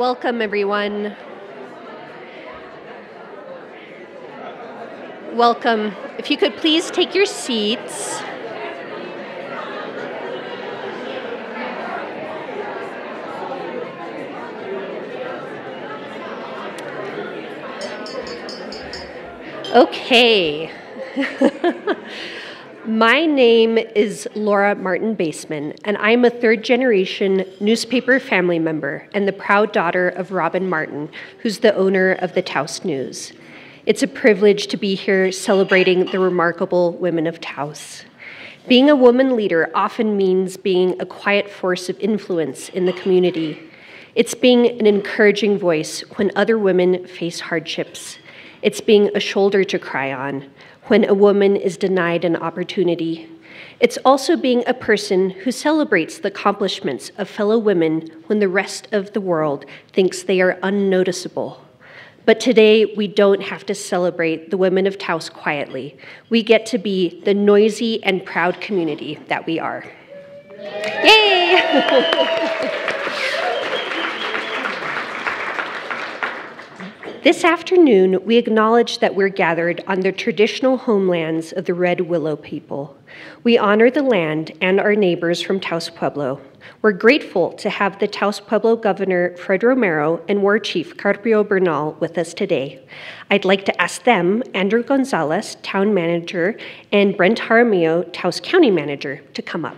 Welcome, everyone. Welcome. If you could please take your seats. Okay. My name is Laura Martin Baseman, and I'm a third-generation newspaper family member and the proud daughter of Robin Martin, who's the owner of the Taos News. It's a privilege to be here celebrating the remarkable women of Taos. Being a woman leader often means being a quiet force of influence in the community. It's being an encouraging voice when other women face hardships. It's being a shoulder to cry on when a woman is denied an opportunity. It's also being a person who celebrates the accomplishments of fellow women when the rest of the world thinks they are unnoticeable. But today, we don't have to celebrate the women of Taos quietly. We get to be the noisy and proud community that we are. Yay! This afternoon, we acknowledge that we're gathered on the traditional homelands of the Red Willow people. We honor the land and our neighbors from Taos Pueblo. We're grateful to have the Taos Pueblo Governor Fred Romero and War Chief Carpio Bernal with us today. I'd like to ask them, Andrew Gonzalez, Town Manager, and Brent Jaramillo, Taos County Manager, to come up.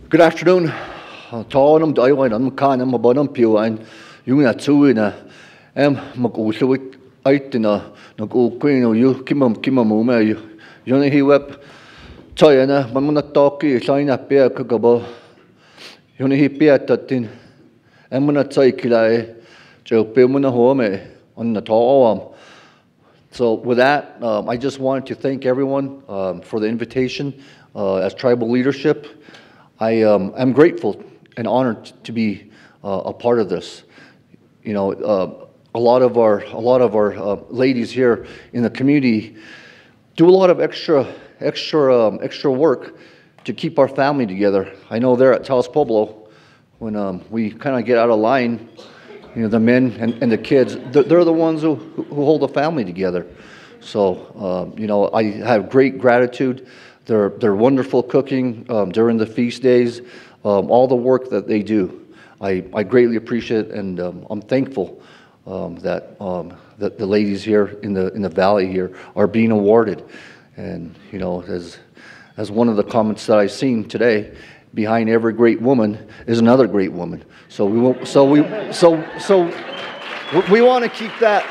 Good afternoon. Táim daihain an canim a banam piúin yúna túina mag-úsawit aitina nag-úquino yú kimamúme yúna hiweb táina man táki sáina pia kagabo yúna hi pia tatin mana táikila jo pimuna home on the táam. So with that, I just wanted to thank everyone for the invitation as tribal leadership. I'm grateful and honored to be a part of this. You know, a lot of our ladies here in the community do a lot of extra work to keep our family together. I know there at Taos Pueblo, when we kind of get out of line, you know, the men and the kids, they're the ones who hold the family together. So, you know, I have great gratitude. They're wonderful cooking during the feast days, all the work that they do. I greatly appreciate it, and I'm thankful that the ladies here in the valley here are being awarded. And you know, as one of the comments that I've seen today, behind every great woman is another great woman. So we want to keep that.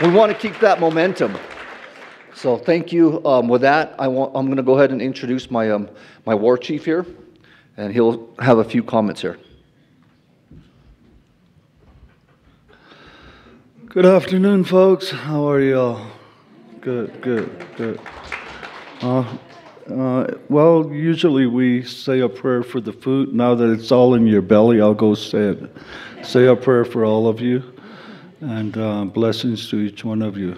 We want to keep that momentum. So thank you. With that, I'm going to go ahead and introduce my my war chief here, and he'll have a few comments here. Good afternoon, folks. How are you all? Good. Well, usually we say a prayer for the food. Now that it's all in your belly, I'll go say it. Say a prayer for all of you, and blessings to each one of you.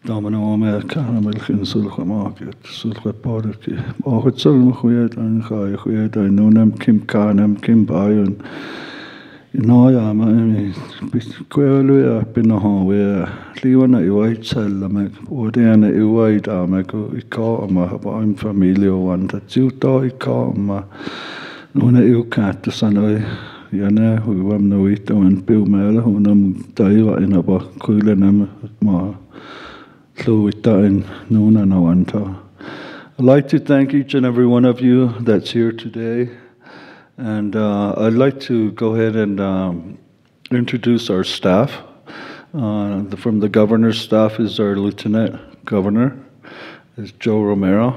Domino Omer Canamelkin Sulka Market, Sulka Podaki, Orchid Sulma Huyet and Huyet, I know them Kim Carnam, Kim Bayon. No, I mean, Queerly up in the home where Leona White Salamek, or Diana White Amaco, I call I'm familiar one that you thought I call my Nona you cat the son of Yana, who am no it and Bill Mel, who am Daiva in a book, Kulanam, Ma. I'd like to thank each and every one of you that's here today, and I'd like to go ahead and introduce our staff. From the governor's staff is our Lieutenant Governor, is Joe Romero,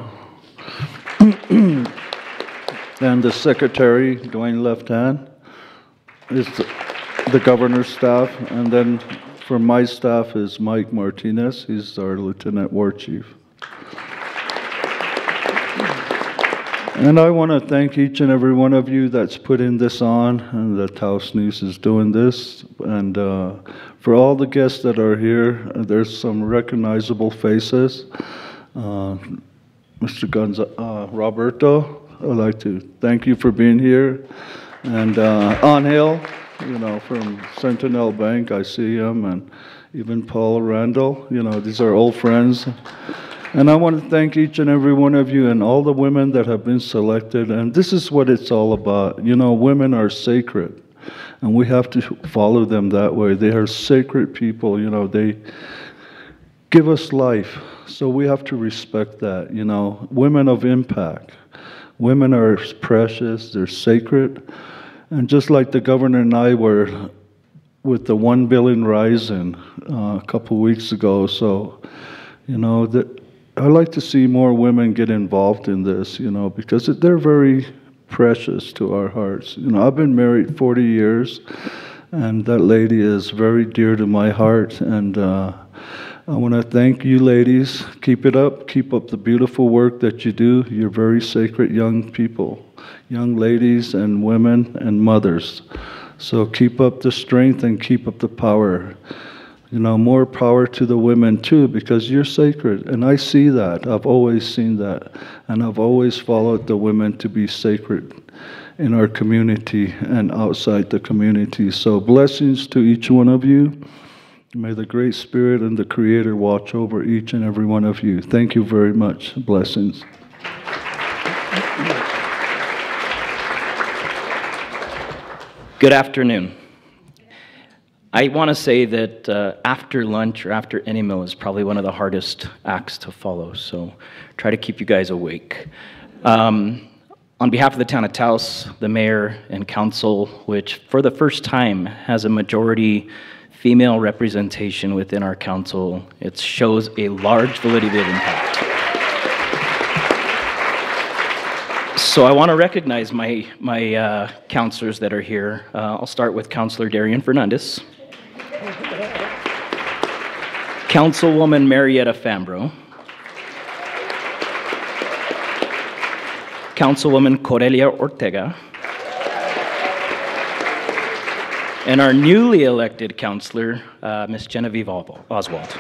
and the Secretary, Dwayne Left Hand, is the governor's staff, and then from my staff is Mike Martinez. He's our Lieutenant War Chief. And I want to thank each and every one of you that's putting this on, and the Taos News is doing this. And for all the guests that are here, there's some recognizable faces. Mr. Roberto, I'd like to thank you for being here. And Angel, from Sentinel Bank, I see him, and even Paul Randall, these are old friends. And I want to thank each and every one of you and all the women that have been selected. And this is what it's all about. Women are sacred, and we have to follow them that way. They are sacred people. They give us life, so we have to respect that. Women of impact. Women are precious. They're sacred. And just like the governor and I were with the 1 billion rising a couple weeks ago, so I like to see more women get involved in this, because they're very precious to our hearts. I've been married 40 years, and that lady is very dear to my heart. And I want to thank you ladies. Keep it up. Keep up the beautiful work that you do. You're very sacred young people, young ladies and women and mothers. So keep up the strength and keep up the power. More power to the women too, because you're sacred. And I see that. I've always seen that. And I've always followed the women to be sacred in our community and outside the community. So blessings to each one of you. May the Great Spirit and the Creator watch over each and every one of you. Thank you very much. Blessings. Good afternoon. I want to say that after lunch or after any meal is probably one of the hardest acts to follow, so try to keep you guys awake. On behalf of the town of Taos, the mayor and council, which for the first time has a majority female representation within our council, it shows a large validity of impact. So I want to recognize my counselors that are here. I'll start with Councilor Darian Fernandez. Councilwoman Marietta Fambro. Councilwoman Correlia Ortega. And our newly elected councilor, Ms. Genevieve Oswald.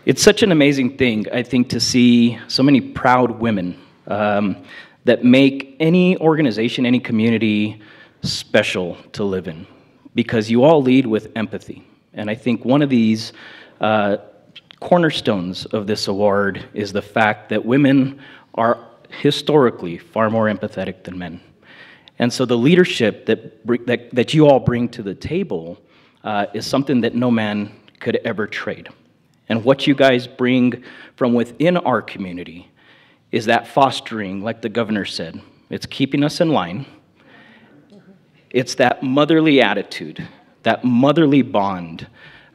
It's such an amazing thing, I think, to see so many proud women that make any organization, any community special to live in, because you all lead with empathy. And I think one of these cornerstones of this award is the fact that women are historically far more empathetic than men. And so the leadership that you all bring to the table is something that no man could ever trade. And what you guys bring from within our community is that fostering, like the governor said, it's keeping us in line. It's that motherly attitude, that motherly bond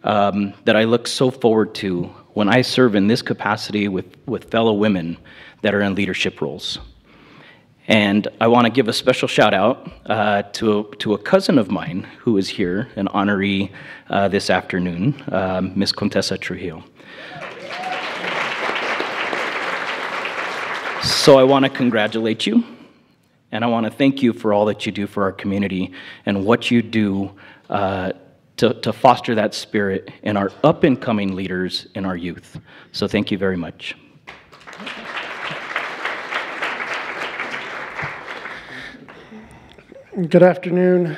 that I look so forward to when I serve in this capacity with fellow women that are in leadership roles. And I want to give a special shout out to a cousin of mine who is here, an honoree this afternoon, Ms. Contessa Trujillo. So I want to congratulate you, and I want to thank you for all that you do for our community and what you do to foster that spirit in our up-and-coming leaders in our youth. So thank you very much. Good afternoon.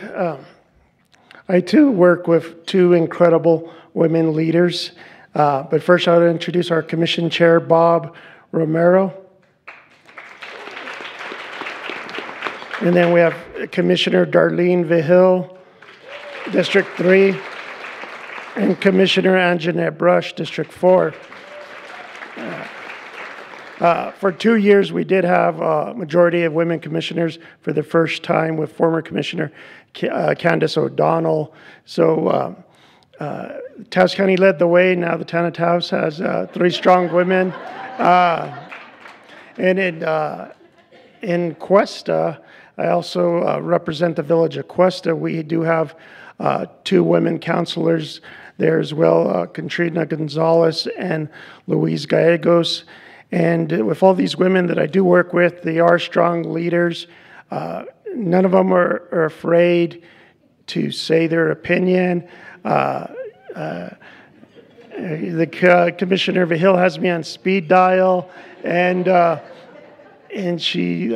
I too work with two incredible women leaders. But first I want to introduce our commission chair, Bob Romero. And then we have Commissioner Darlene Vigil, District 3, and Commissioner Anjanette Brush, District 4. For 2 years, we did have a majority of women commissioners for the first time with former Commissioner Candace O'Donnell. So Taos County led the way. Now the town of Taos has 3 strong women. And in Cuesta, I also represent the village of Cuesta. We do have 2 women councilors there as well, Katrina Gonzalez and Louise Gallegos. And with all these women that I do work with, they are strong leaders. None of them are afraid to say their opinion. The Commissioner of the Hill has me on speed dial, and she,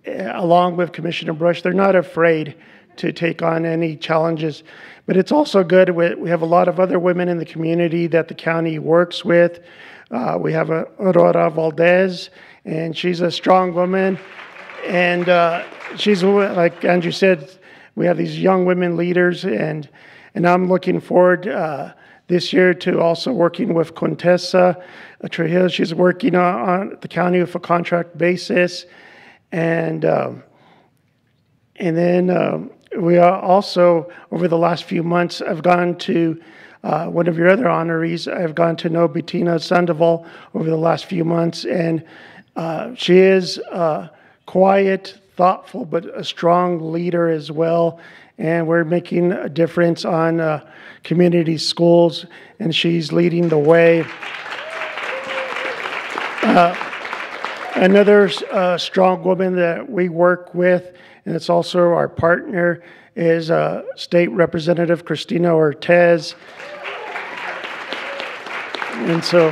along with Commissioner Brush, they're not afraid to take on any challenges. But it's also good. We have a lot of other women in the community that the county works with. We have Aurora Valdez, and she's a strong woman. And she's, like Andrew said, we have these young women leaders, and I'm looking forward this year to also working with Contessa Trujillo. She's working on the county with a contract basis. And then we are also, over the last few months, I've gone to one of your other honorees. I've gone to know Bettina Sandoval over the last few months, and she is quiet, thoughtful, but a strong leader as well. And we're making a difference on community schools, and she's leading the way. Another strong woman that we work with, and it's also our partner, is State Representative Cristina Ortega. And so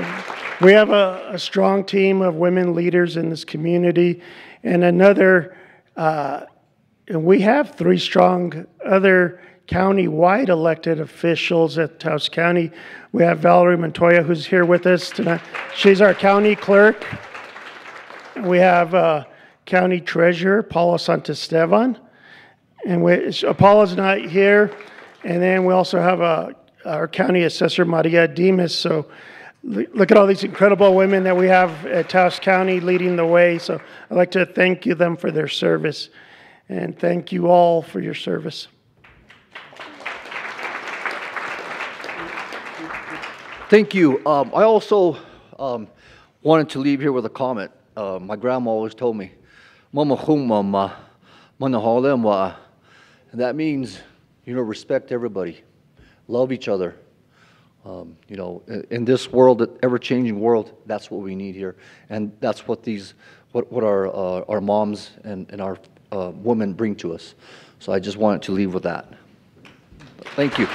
we have a strong team of women leaders in this community. And another, and we have 3 strong other county-wide elected officials at Taos County. We have Valerie Montoya, who's here with us tonight. She's our county clerk. We have County Treasurer Paula Santisteban, and Paula's not here. And then we also have our County Assessor Maria Dimas. So look at all these incredible women that we have at Taos County leading the way. So I'd like to thank them for their service, and thank you all for your service. Thank you. I also wanted to leave here with a comment. My grandma always told me, "Mama mama, mana," and that means, respect everybody, love each other. In this world, ever-changing world, that's what we need here, and that's what what our moms and our women bring to us. So I just wanted to leave with that. Thank you.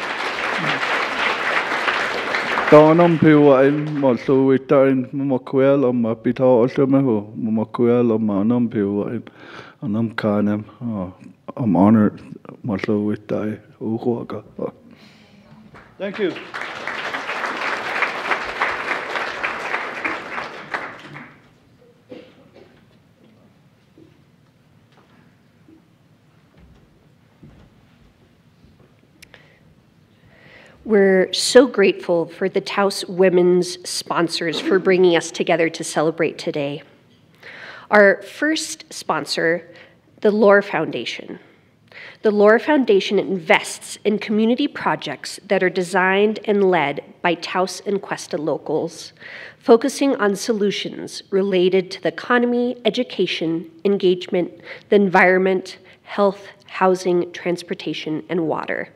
Taonam piwain masuwitain mamakwel am mapita ultimahu mamakwel am anam piwain anam kanem. I'm honored masuwitai uhuaga. Thank you. We're so grateful for the Taos Women's sponsors for bringing us together to celebrate today. Our first sponsor, the Lore Foundation. The Lore Foundation invests in community projects that are designed and led by Taos and Cuesta locals, focusing on solutions related to the economy, education, engagement, the environment, health, housing, transportation, and water.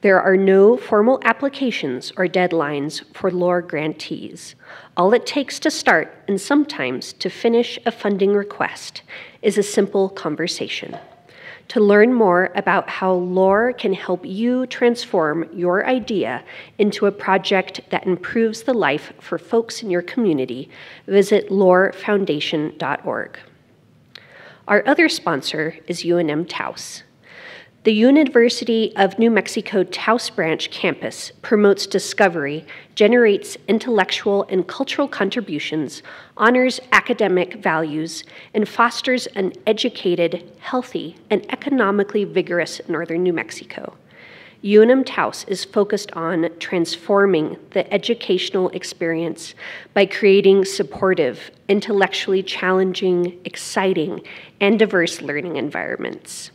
There are no formal applications or deadlines for LORE grantees. All it takes to start, and sometimes to finish a funding request, is a simple conversation. To learn more about how LORE can help you transform your idea into a project that improves the life for folks in your community, visit lorefoundation.org. Our other sponsor is UNM Taos. The University of New Mexico Taos Branch campus promotes discovery, generates intellectual and cultural contributions, honors academic values, and fosters an educated, healthy, and economically vigorous northern New Mexico. UNM Taos is focused on transforming the educational experience by creating supportive, intellectually challenging, exciting, and diverse learning environments.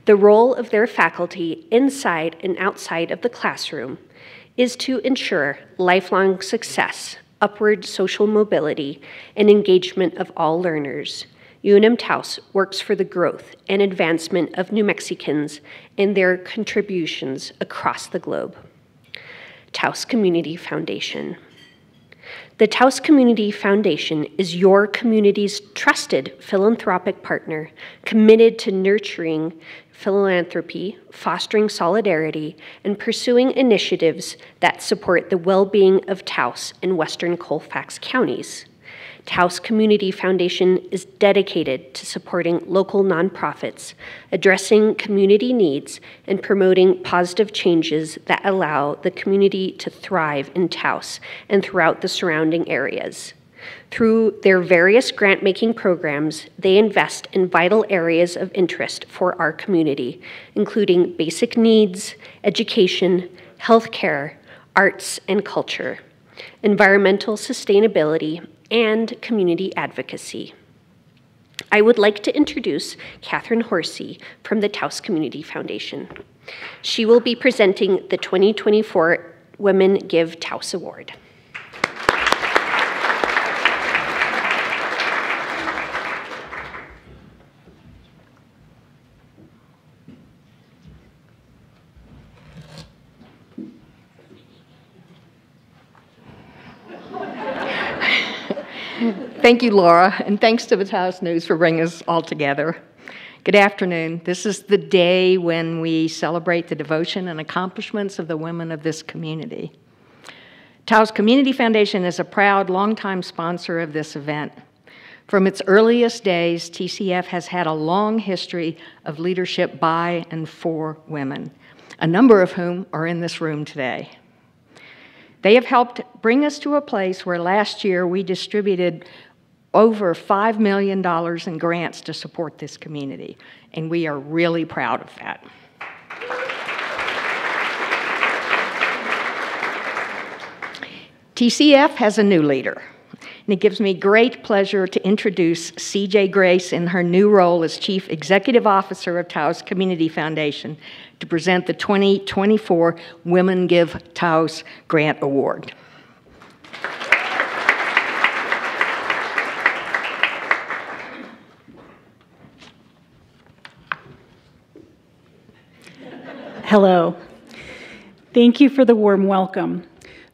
The role of their faculty inside and outside of the classroom is to ensure lifelong success, upward social mobility, and engagement of all learners. UNM Taos works for the growth and advancement of New Mexicans and their contributions across the globe. Taos Community Foundation. The Taos Community Foundation is your community's trusted philanthropic partner, committed to nurturing philanthropy, fostering solidarity, and pursuing initiatives that support the well-being of Taos and Western Colfax counties. Taos Community Foundation is dedicated to supporting local nonprofits, addressing community needs, and promoting positive changes that allow the community to thrive in Taos and throughout the surrounding areas. Through their various grant-making programs, they invest in vital areas of interest for our community, including basic needs, education, healthcare, arts and culture, environmental sustainability, and community advocacy. I would like to introduce Catherine Horsey from the Taos Community Foundation. She will be presenting the 2024 Women Give Taos Award. Thank you, Laura, and thanks to the Taos News for bringing us all together. Good afternoon. This is the day when we celebrate the devotion and accomplishments of the women of this community. Taos Community Foundation is a proud, longtime sponsor of this event. From its earliest days, TCF has had a long history of leadership by and for women, a number of whom are in this room today. They have helped bring us to a place where last year we distributed over $5 million in grants to support this community, and we are really proud of that. TCF has a new leader, and it gives me great pleasure to introduce C.J. Grace in her new role as Chief Executive Officer of Taos Community Foundation to present the 2024 Women Give Taos Grant Award. Hello. Thank you for the warm welcome.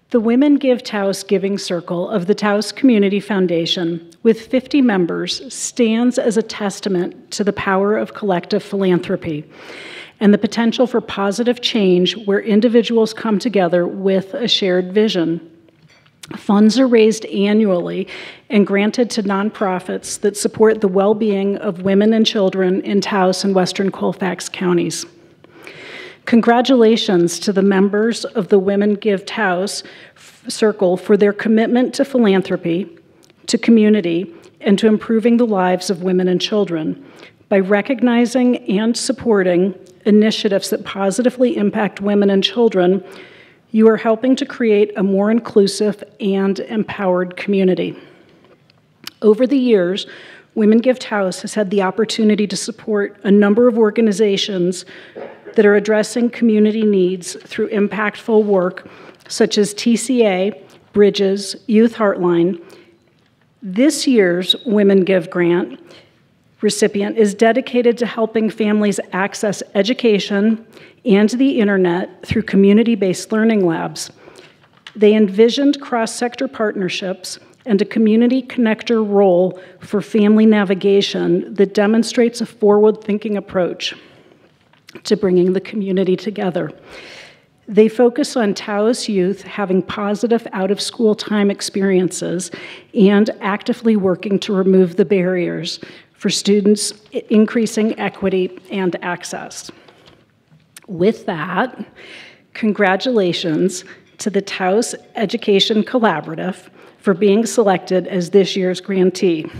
The Women Give Taos Giving Circle of the Taos Community Foundation, with 50 members, stands as a testament to the power of collective philanthropy and the potential for positive change where individuals come together with a shared vision. Funds are raised annually and granted to nonprofits that support the well-being of women and children in Taos and Western Colfax counties. Congratulations to the members of the Women Give Taos Circle for their commitment to philanthropy, to community, and to improving the lives of women and children by recognizing and supporting initiatives that positively impact women and children. You are helping to create a more inclusive and empowered community. Over the years, Women Give Taos has had the opportunity to support a number of organizations that are addressing community needs through impactful work such as TCA, Bridges, Youth Heartline. This year's Women Give Grant recipient is dedicated to helping families access education and the internet through community-based learning labs. They envisioned cross-sector partnerships and a community connector role for family navigation that demonstrates a forward-thinking approach to bringing the community together. They focus on Taos youth having positive out-of-school time experiences and actively working to remove the barriers for students, increasing equity and access. With that, congratulations to the Taos Education Collaborative for being selected as this year's grantee.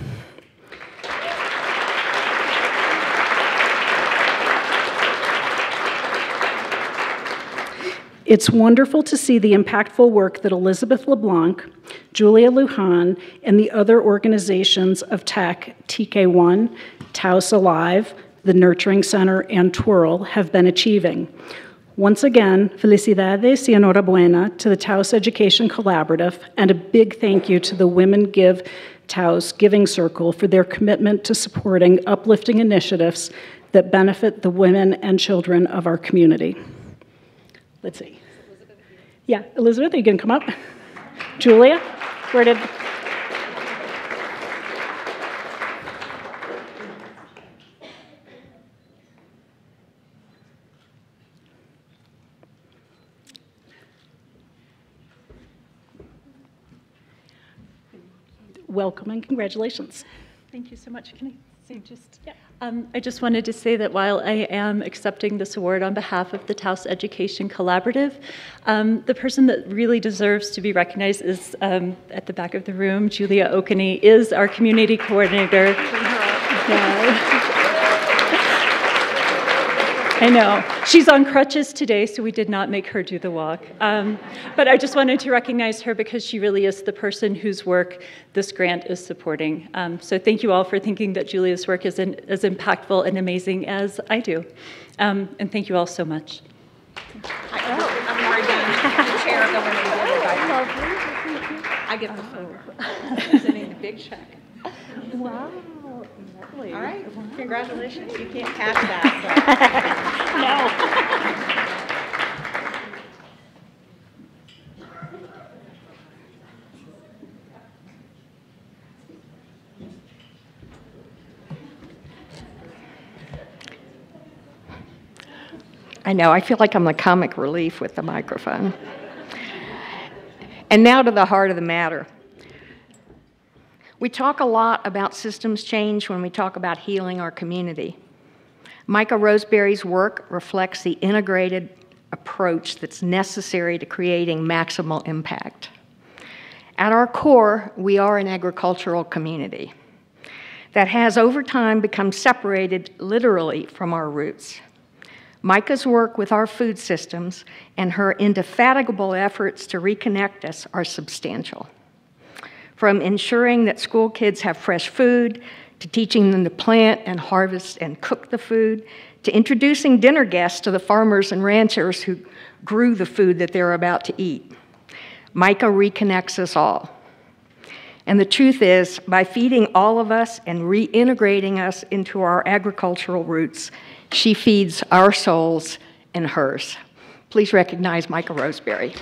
It's wonderful to see the impactful work that Elizabeth LeBlanc, Julia Lujan, and the other organizations of TEC, TK1, Taos Alive, the Nurturing Center, and Twirl have been achieving. Once again, felicidades y enhorabuena to the Taos Education Collaborative, and a big thank you to the Women Give Taos Giving Circle for their commitment to supporting uplifting initiatives that benefit the women and children of our community. Let's see. Yeah, Elizabeth, are you going to come up? Julia? Where did... Welcome and congratulations. Thank you so much. Can I say just? Yeah. I just wanted to say that while I am accepting this award on behalf of the Taos Education Collaborative, the person that really deserves to be recognized is at the back of the room. Julia Okene is our community coordinator. I know. She's on crutches today, so we did not make her do the walk. But I just wanted to recognize her because she really is the person whose work this grant is supporting. So thank you all for thinking that Julia's work is as impactful and amazing as I do. And thank you all so much. I'm worried the chair going in. I get the phone. Presenting the big check. Wow. All right, congratulations. You can't cash that. I know, I feel like I'm the comic relief with the microphone. And now to the heart of the matter. We talk a lot about systems change when we talk about healing our community. Micha Roseberry's work reflects the integrated approach that's necessary to creating maximal impact. At our core, we are an agricultural community that has over time become separated literally from our roots. Micha's work with our food systems and her indefatigable efforts to reconnect us are substantial. From ensuring that school kids have fresh food, to teaching them to plant and harvest and cook the food, to introducing dinner guests to the farmers and ranchers who grew the food that they're about to eat. Micha reconnects us all. And the truth is, by feeding all of us and reintegrating us into our agricultural roots, she feeds our souls and hers. Please recognize Micha Roseberry.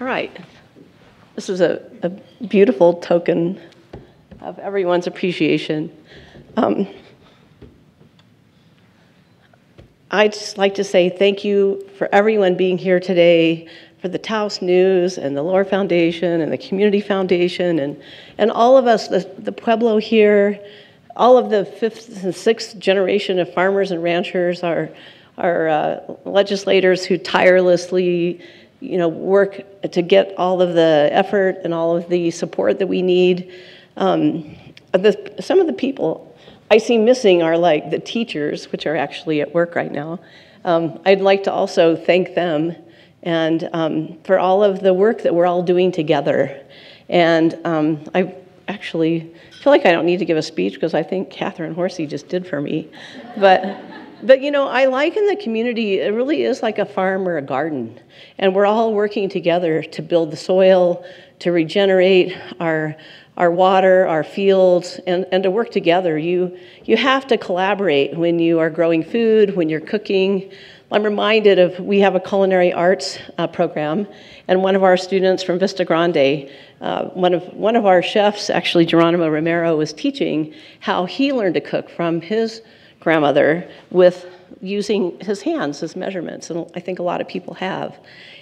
All right. This is a beautiful token of everyone's appreciation. I'd just like to say thank you for everyone being here today, for the Taos News and the Lore Foundation and the Community Foundation and all of us, the Pueblo here, all of the fifth and sixth generation of farmers and ranchers, our legislators who tirelessly work to get all of the effort and all of the support that we need. Some of the people I see missing are like the teachers, which are actually at work right now. I'd like to also thank them and for all of the work that we're all doing together. And I actually feel like I don't need to give a speech because I think Catherine Horsey just did for me. But I liken the community, it really is like a farm or a garden. And we're all working together to build the soil, to regenerate our water, our fields, and to work together. You have to collaborate when you are growing food, when you're cooking. I'm reminded of, we have a culinary arts program, and one of our students from Vista Grande, one of our chefs, actually Geronimo Romero, was teaching how he learned to cook from his grandmother with using his hands as measurements, and I think a lot of people have.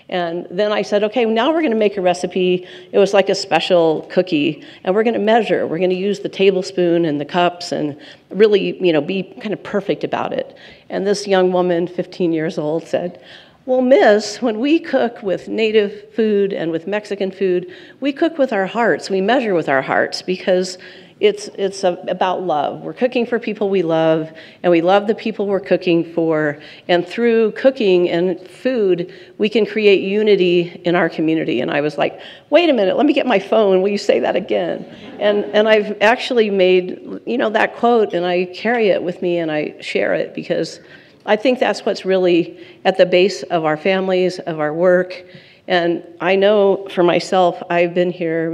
And then I said, okay, now we're going to make a recipe. It was like a special cookie, and we're going to measure. We're going to use the tablespoon and the cups and really, be kind of perfect about it. And this young woman, 15 years old, said, well, Miss, when we cook with native food and with Mexican food, we cook with our hearts. We measure with our hearts because it's about love. We're cooking for people we love, and we love the people we're cooking for. And through cooking and food, we can create unity in our community. And I was like, wait a minute, let me get my phone. Will you say that again? And I've actually made, that quote, and I carry it with me and I share it because I think that's what's really at the base of our families, of our work. And I know for myself, I've been here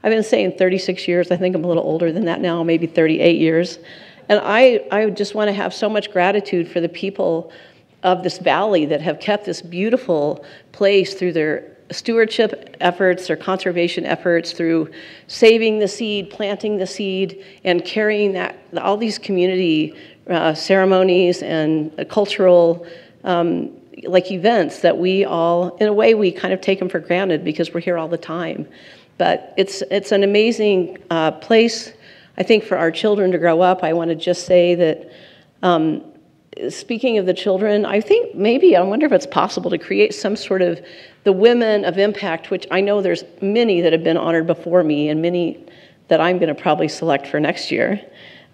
I've been saying 36 years. I think I'm a little older than that now, maybe 38 years. And I just want to have so much gratitude for the people of this valley that have kept this beautiful place through their stewardship efforts, their conservation efforts, through saving the seed, planting the seed, and carrying all these community ceremonies and cultural events that we all, in a way, we kind of take them for granted because we're here all the time. But it's an amazing place, I think, for our children to grow up. I want to just say that, speaking of the children, I wonder if it's possible to create some sort of the women of impact, which I know there's many that have been honored before me and many that I'm going to probably select for next year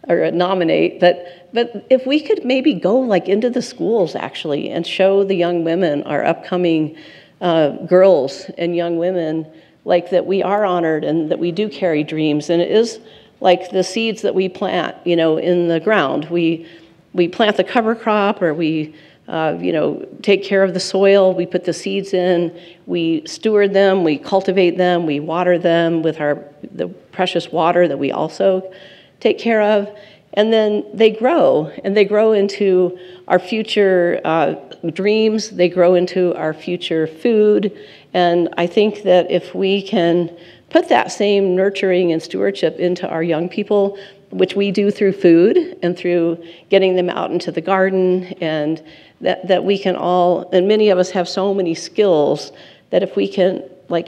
or nominate. But if we could maybe go into the schools actually and show the young women, our upcoming girls and young women, that we are honored and that we do carry dreams. And it is like the seeds that we plant, in the ground. We plant the cover crop, or we take care of the soil. We put the seeds in, we steward them, we cultivate them, we water them with the precious water that we also take care of. And then they grow, and they grow into our future dreams. They grow into our future food. And I think that if we can put that same nurturing and stewardship into our young people, which we do through food and through getting them out into the garden, and that we can all, and many of us have so many skills, that if we can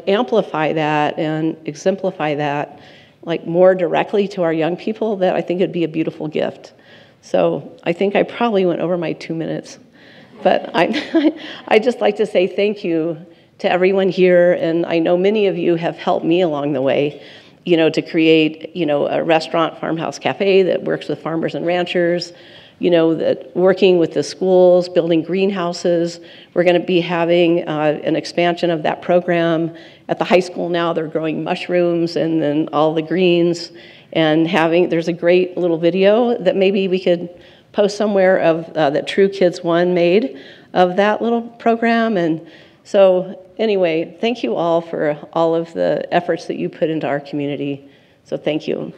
amplify that and exemplify that more directly to our young people, that I think it'd be a beautiful gift. So I think I probably went over my 2 minutes, but I'd just like to say thank you to everyone here, and I know many of you have helped me along the way, to create, a restaurant, farmhouse cafe that works with farmers and ranchers, that working with the schools, building greenhouses. We're going to be having an expansion of that program. At the high school now, they're growing mushrooms and then all the greens, and there's a great little video that maybe we could post somewhere of that True Kids One made of that little program. And so anyway, thank you all for all of the efforts that you put into our community. So thank you.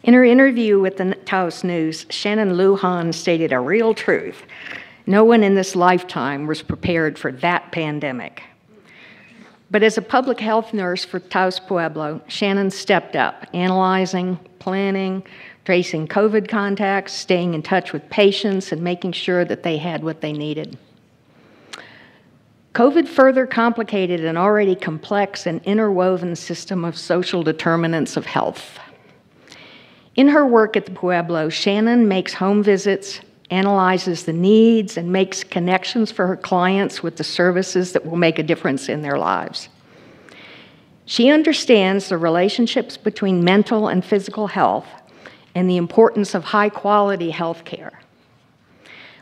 In her interview with the Taos News, Shannon Lujan stated a real truth. No one in this lifetime was prepared for that pandemic. But as a public health nurse for Taos Pueblo, Shannon stepped up, analyzing, planning, tracing COVID contacts, staying in touch with patients, and making sure that they had what they needed. COVID further complicated an already complex and interwoven system of social determinants of health. In her work at the Pueblo, Shannon makes home visits, analyzes the needs, and makes connections for her clients with the services that will make a difference in their lives. She understands the relationships between mental and physical health and the importance of high-quality health care,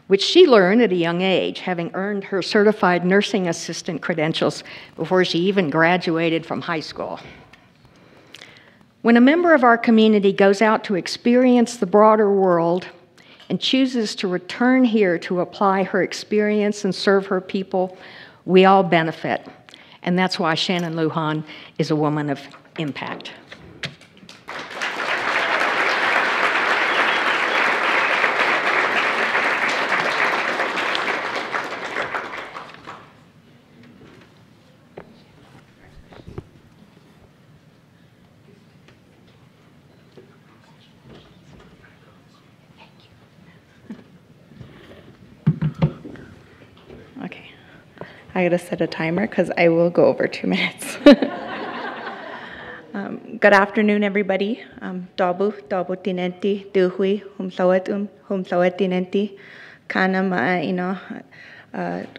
which she learned at a young age, having earned her certified nursing assistant credentials before she even graduated from high school. When a member of our community goes out to experience the broader world and chooses to return here to apply her experience and serve her people, we all benefit. And that's why Shannon Lujan is a woman of impact. I gotta set a timer because I will go over 2 minutes. Good afternoon, everybody. Dabu tinenti, duhui, humsawat tinenti, kana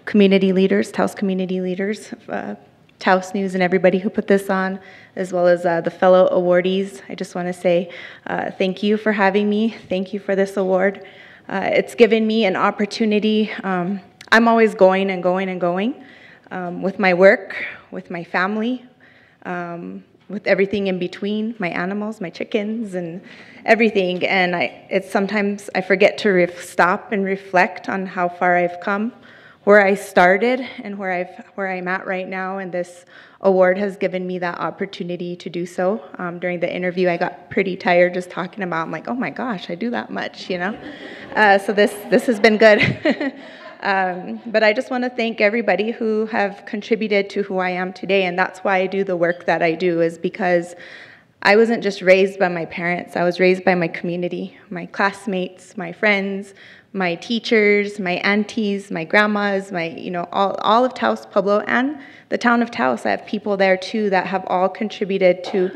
community leaders, Taos community leaders, Taos News, and everybody who put this on, as well as the fellow awardees. I just want to say thank you for having me. Thank you for this award. It's given me an opportunity. I'm always going and going and going with my work, with my family, with everything in between, my animals, my chickens, and everything. And it's sometimes I forget to stop and reflect on how far I've come, where I started, and where I'm at right now. And this award has given me that opportunity to do so. During the interview, I got pretty tired just talking about. I'm like, oh my gosh, I do that much, you know. So this has been good. But I just want to thank everybody who have contributed to who I am today, and that's why I do the work that I do, is because I wasn't just raised by my parents. I was raised by my community, my classmates, my friends, my teachers, my aunties, my grandmas, all of Taos Pueblo and the town of Taos. I have people there too that have all contributed to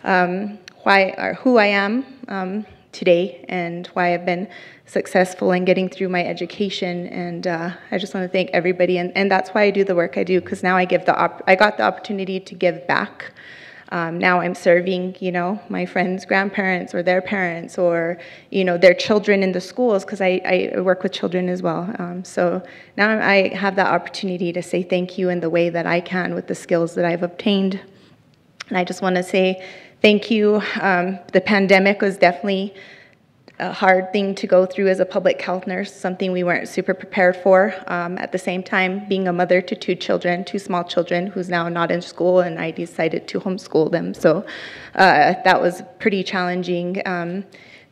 who I am today and why I've been successful in getting through my education. And I just want to thank everybody, and that's why I do the work I do, because now I got the opportunity to give back. Now I'm serving, my friends' grandparents or their parents or, their children in the schools, because I work with children as well. So now I have that opportunity to say thank you in the way that I can with the skills that I've obtained. And I just want to say thank you. The pandemic was definitely a hard thing to go through as a public health nurse, something we weren't super prepared for. At the same time, being a mother to two small children who's now not in school, and I decided to homeschool them. So that was pretty challenging.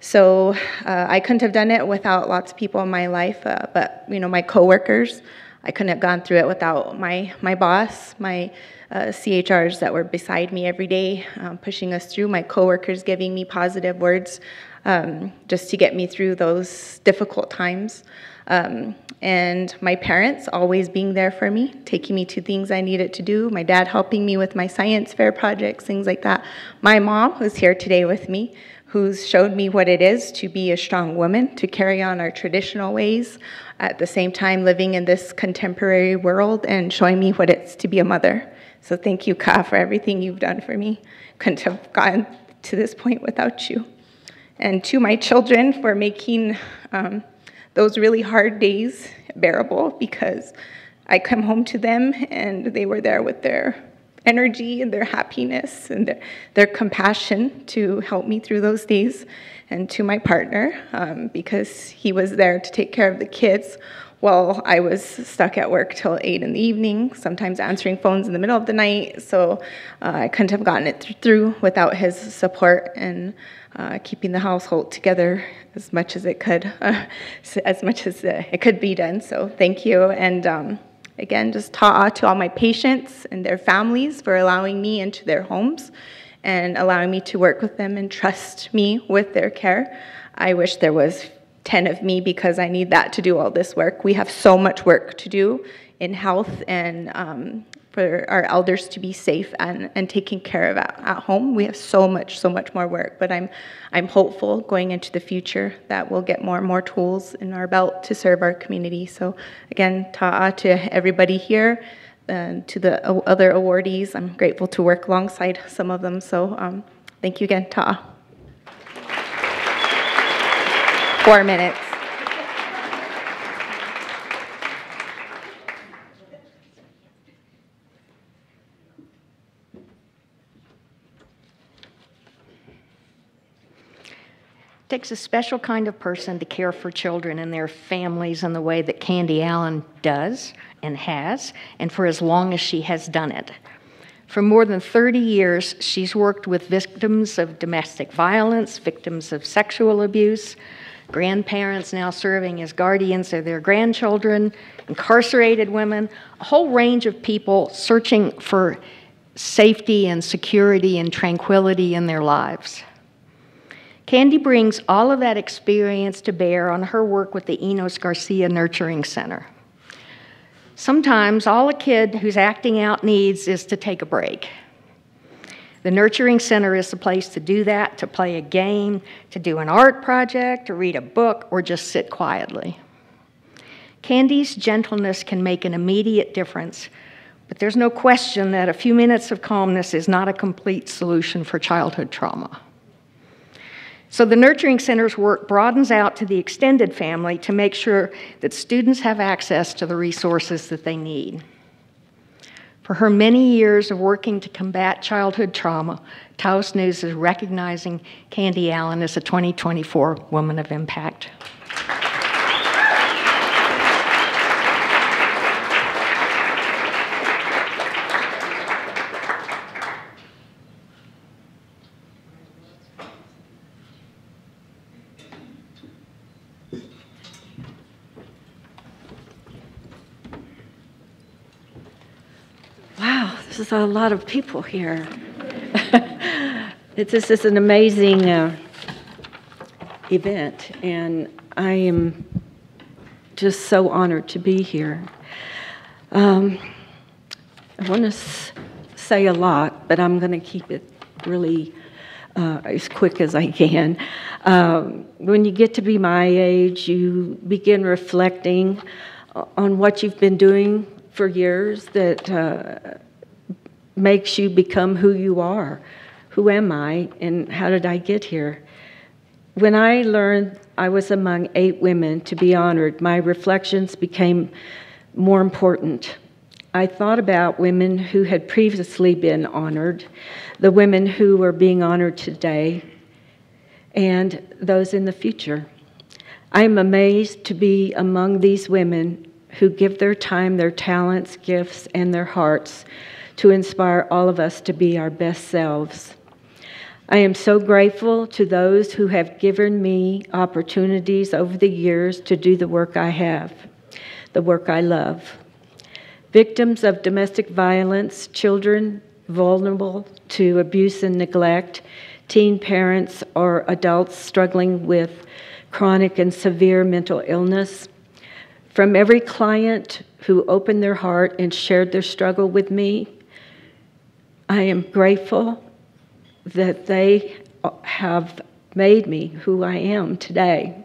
So I couldn't have done it without lots of people in my life, but my coworkers, I couldn't have gone through it without my boss, my CHRs that were beside me every day, pushing us through, my coworkers giving me positive words, just to get me through those difficult times. And my parents always being there for me, taking me to things I needed to do. My dad helping me with my science fair projects, things like that. My mom, who's here today with me, who's showed me what it is to be a strong woman, to carry on our traditional ways, at the same time living in this contemporary world and showing me what it's to be a mother. So thank you, Ka, for everything you've done for me. Couldn't have gotten to this point without you. And to my children for making those really hard days bearable, because I come home to them and they were there with their energy and their happiness and their compassion to help me through those days. And to my partner, because he was there to take care of the kids while I was stuck at work till 8 in the evening, sometimes answering phones in the middle of the night. So I couldn't have gotten it through without his support and keeping the household together as much as it could, as much as it could be done. So thank you. And again, just ta'a to all my patients and their families for allowing me into their homes and allowing me to work with them and trust me with their care. I wish there was 10 of me, because I need that to do all this work. We have so much work to do in health and for our elders to be safe and taken care of at home. We have so much more work, but I'm hopeful going into the future that we'll get more and more tools in our belt to serve our community. So again, ta'a to everybody here, to the other awardees. I'm grateful to work alongside some of them. So thank you again, ta'a. 4 minutes. It takes a special kind of person to care for children and their families in the way that Candy Allen does and has, and for as long as she has done it. For more than 30 years, she's worked with victims of domestic violence, victims of sexual abuse, grandparents now serving as guardians of their grandchildren, incarcerated women, a whole range of people searching for safety and security and tranquility in their lives. Candy brings all of that experience to bear on her work with the Enos Garcia Nurturing Center. Sometimes all a kid who's acting out needs is to take a break. The Nurturing Center is the place to do that, to play a game, to do an art project, to read a book, or just sit quietly. Candy's gentleness can make an immediate difference, but there's no question that a few minutes of calmness is not a complete solution for childhood trauma. So the Nurturing Center's work broadens out to the extended family to make sure that students have access to the resources that they need. For her many years of working to combat childhood trauma, Taos News is recognizing Candy Allen as a 2024 Woman of Impact. Wow, this is a lot of people here. This is an amazing event, and I am just so honored to be here. I want to say a lot, but I'm going to keep it really as quick as I can. When you get to be my age, you begin reflecting on what you've been doing for years that makes you become who you are. Who am I, and how did I get here? When I learned I was among 8 women to be honored, my reflections became more important. I thought about women who had previously been honored, the women who were being honored today, and those in the future. I am amazed to be among these women who give their time, their talents, gifts, and their hearts to inspire all of us to be our best selves. I am so grateful to those who have given me opportunities over the years to do the work I have, the work I love. Victims of domestic violence, children vulnerable to abuse and neglect, teen parents or adults struggling with chronic and severe mental illness. From every client who opened their heart and shared their struggle with me, I am grateful that they have made me who I am today.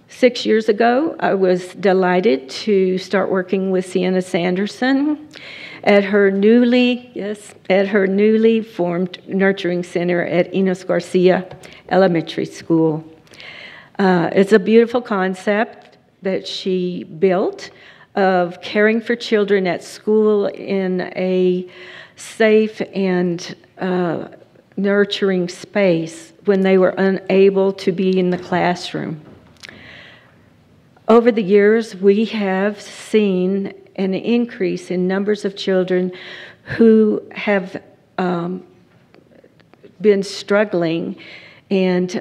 6 years ago, I was delighted to start working with Sienna Sanderson at her newly formed Nurturing Center at Enos Garcia Elementary School. It's a beautiful concept that she built of caring for children at school in a safe and nurturing space when they were unable to be in the classroom. Over the years, we have seen an increase in numbers of children who have been struggling and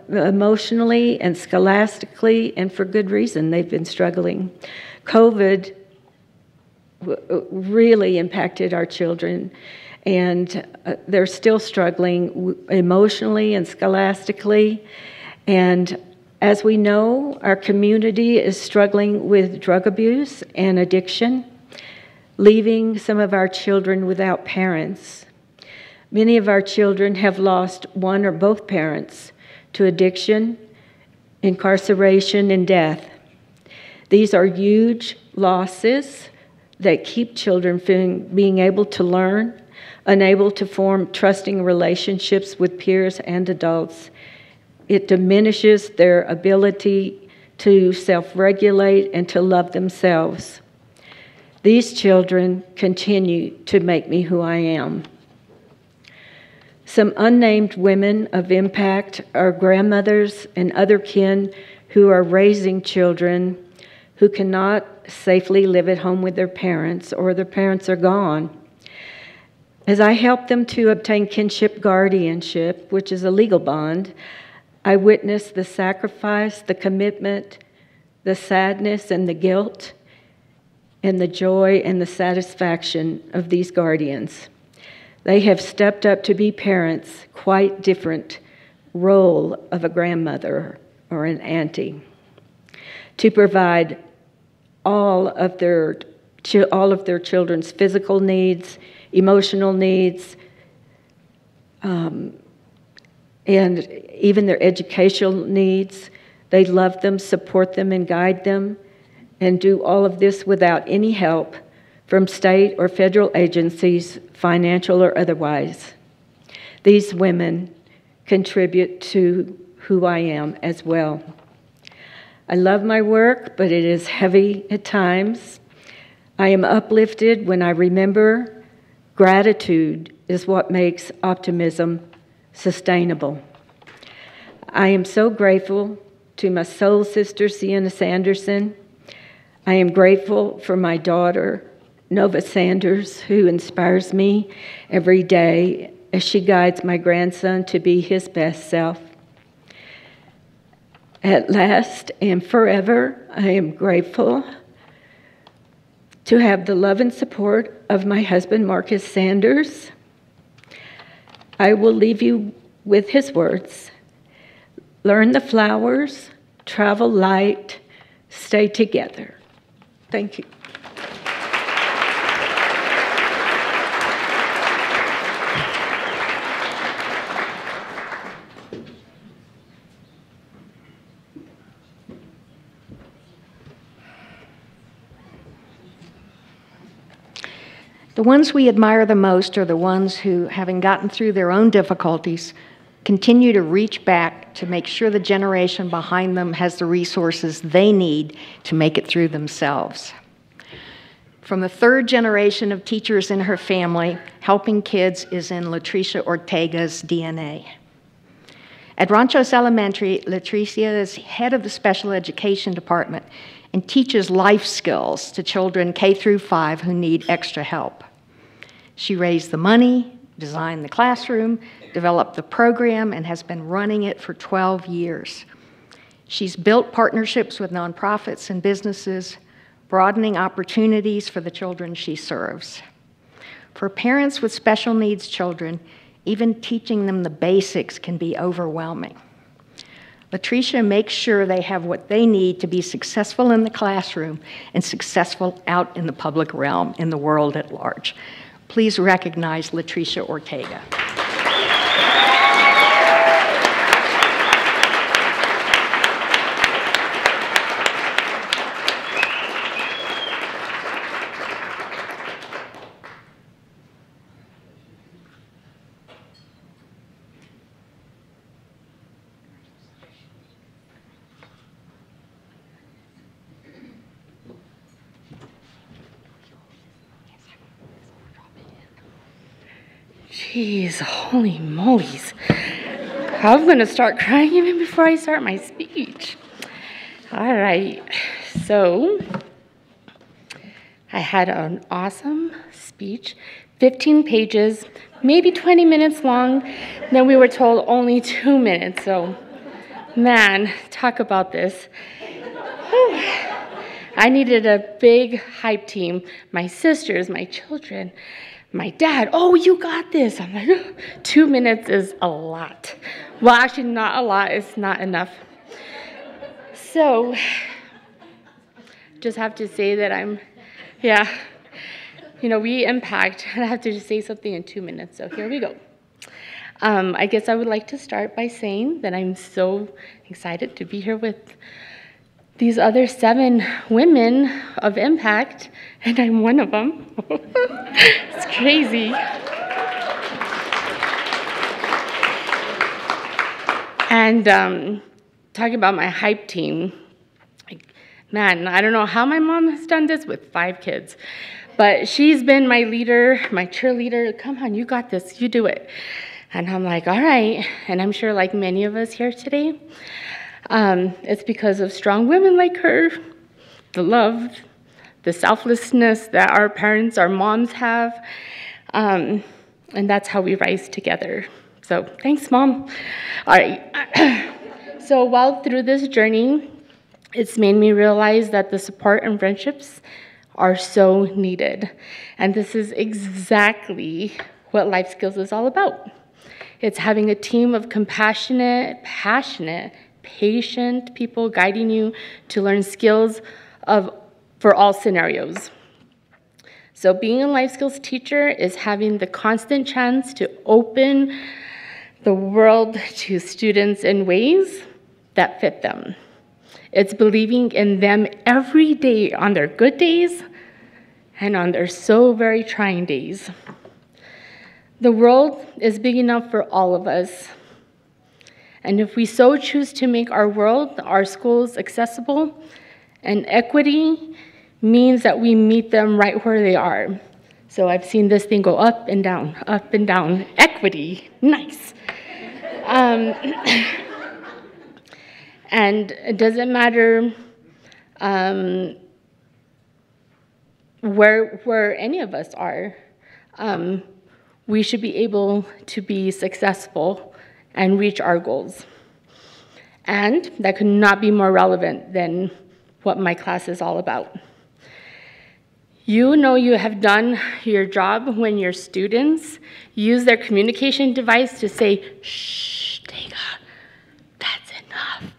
emotionally and scholastically, and for good reason, they've been struggling. COVID really impacted our children, and they're still struggling emotionally and scholastically. And as we know, our community is struggling with drug abuse and addiction, leaving some of our children without parents. Many of our children have lost one or both parents to addiction, incarceration, and death. These are huge losses that keep children from being able to learn, unable to form trusting relationships with peers and adults. It diminishes their ability to self-regulate and to love themselves. These children continue to make me who I am. Some unnamed women of impact are grandmothers and other kin who are raising children who cannot safely live at home with their parents, or their parents are gone. As I help them to obtain kinship guardianship, which is a legal bond, I witness the sacrifice, the commitment, the sadness and the guilt, and the joy and the satisfaction of these guardians. They have stepped up to be parents, quite different role of a grandmother or an auntie, to provide all of their children's physical needs, emotional needs, and even their educational needs. They love them, support them, and guide them, and do all of this without any help from state or federal agencies, financial or otherwise. These women contribute to who I am as well. I love my work, but it is heavy at times. I am uplifted when I remember gratitude is what makes optimism sustainable. I am so grateful to my soul sister, Sienna Sanderson. I am grateful for my daughter, Nova Sanders, who inspires me every day as she guides my grandson to be his best self. At last and forever, I am grateful to have the love and support of my husband, Marcus Sanders. I will leave you with his words. Learn the flowers, travel light, stay together. Thank you. The ones we admire the most are the ones who, having gotten through their own difficulties, continue to reach back to make sure the generation behind them has the resources they need to make it through themselves. From the third generation of teachers in her family, helping kids is in Letricia Ortega's DNA. At Ranchos Elementary, Letricia is head of the special education department and teaches life skills to children K through 5 who need extra help. She raised the money, designed the classroom, developed the program, and has been running it for 12 years. She's built partnerships with nonprofits and businesses, broadening opportunities for the children she serves. For parents with special needs children, even teaching them the basics can be overwhelming. Letricia makes sure they have what they need to be successful in the classroom and successful out in the public realm, in the world at large. Please recognize Letricia Ortega. Jeez, holy molies. I'm going to start crying even before I start my speech. All right, so I had an awesome speech, 15 pages, maybe 20 minutes long. Then we were told only 2 minutes, so man, talk about this. Whew. I needed a big hype team, my sisters, my children, my dad. Oh, you got this. I'm like, 2 minutes is a lot. Well, actually not a lot, it's not enough. So, just have to say that we impact, and I have to just say something in 2 minutes, so here we go. I guess I would like to start by saying that I'm so excited to be here with these other 7 women of impact, and I'm one of them. It's crazy. And talking about my hype team, man, I don't know how my mom has done this with 5 kids, but she's been my leader, my cheerleader. Come on, you got this, you do it. And I'm like, all right. And I'm sure like many of us here today, it's because of strong women like her, the love, the selflessness that our parents, our moms have, and that's how we rise together. So thanks, Mom. All right. So while through this journey, it's made me realize that the support and friendships are so needed. And this is exactly what life skills is all about. It's having a team of compassionate, passionate, patient people guiding you to learn skills for all scenarios. So being a life skills teacher is having the constant chance to open the world to students in ways that fit them. It's believing in them every day on their good days and on their so very trying days. The world is big enough for all of us. And if we so choose to make our world, our schools accessible, and equity means that we meet them right where they are. So I've seen this thing go up and down, equity, nice. And it doesn't matter where any of us are, we should be able to be successful and reach our goals. And that could not be more relevant than what my class is all about. You know you have done your job when your students use their communication device to say, shh, Tega, that's enough.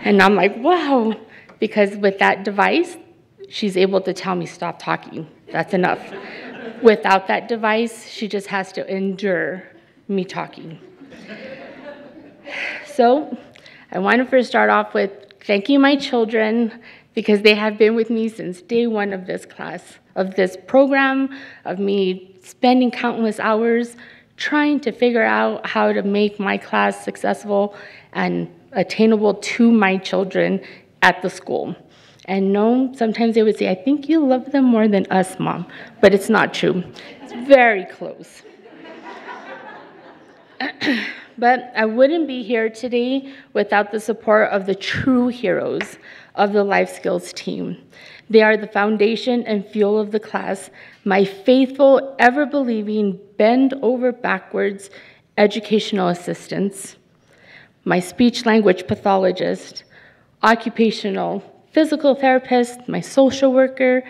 And I'm like, wow, because with that device, she's able to tell me, stop talking, that's enough. Without that device, she just has to endure me talking. So I want to first start off with thanking my children because they have been with me since day one of this class, of this program, of me spending countless hours trying to figure out how to make my class successful and attainable to my children at the school. And no, sometimes they would say, I think you love them more than us, Mom. But it's not true. It's very close. But I wouldn't be here today without the support of the true heroes of the Life Skills team. They are the foundation and fuel of the class, my faithful, ever-believing, bend-over-backwards educational assistants, my speech-language pathologist, occupational physical therapist, my social worker,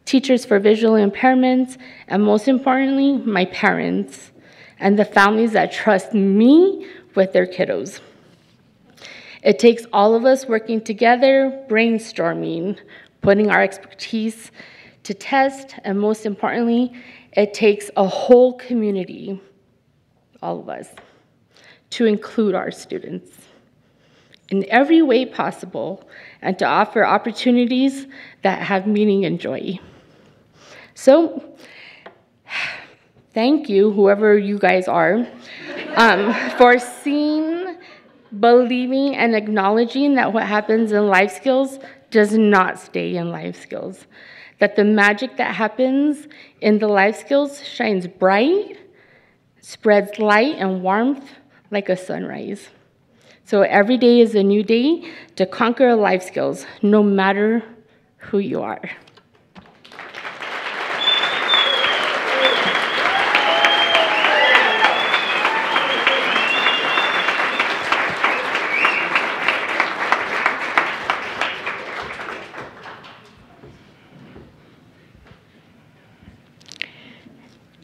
teachers for visual impairments, and most importantly, my parents, and the families that trust me with their kiddos. It takes all of us working together, brainstorming, putting our expertise to test, and most importantly, it takes a whole community, all of us, to include our students in every way possible and to offer opportunities that have meaning and joy. So, thank you, whoever you guys are, for seeing, believing, and acknowledging that what happens in life skills does not stay in life skills. That the magic that happens in the life skills shines bright, spreads light and warmth like a sunrise. So every day is a new day to conquer life skills, no matter who you are.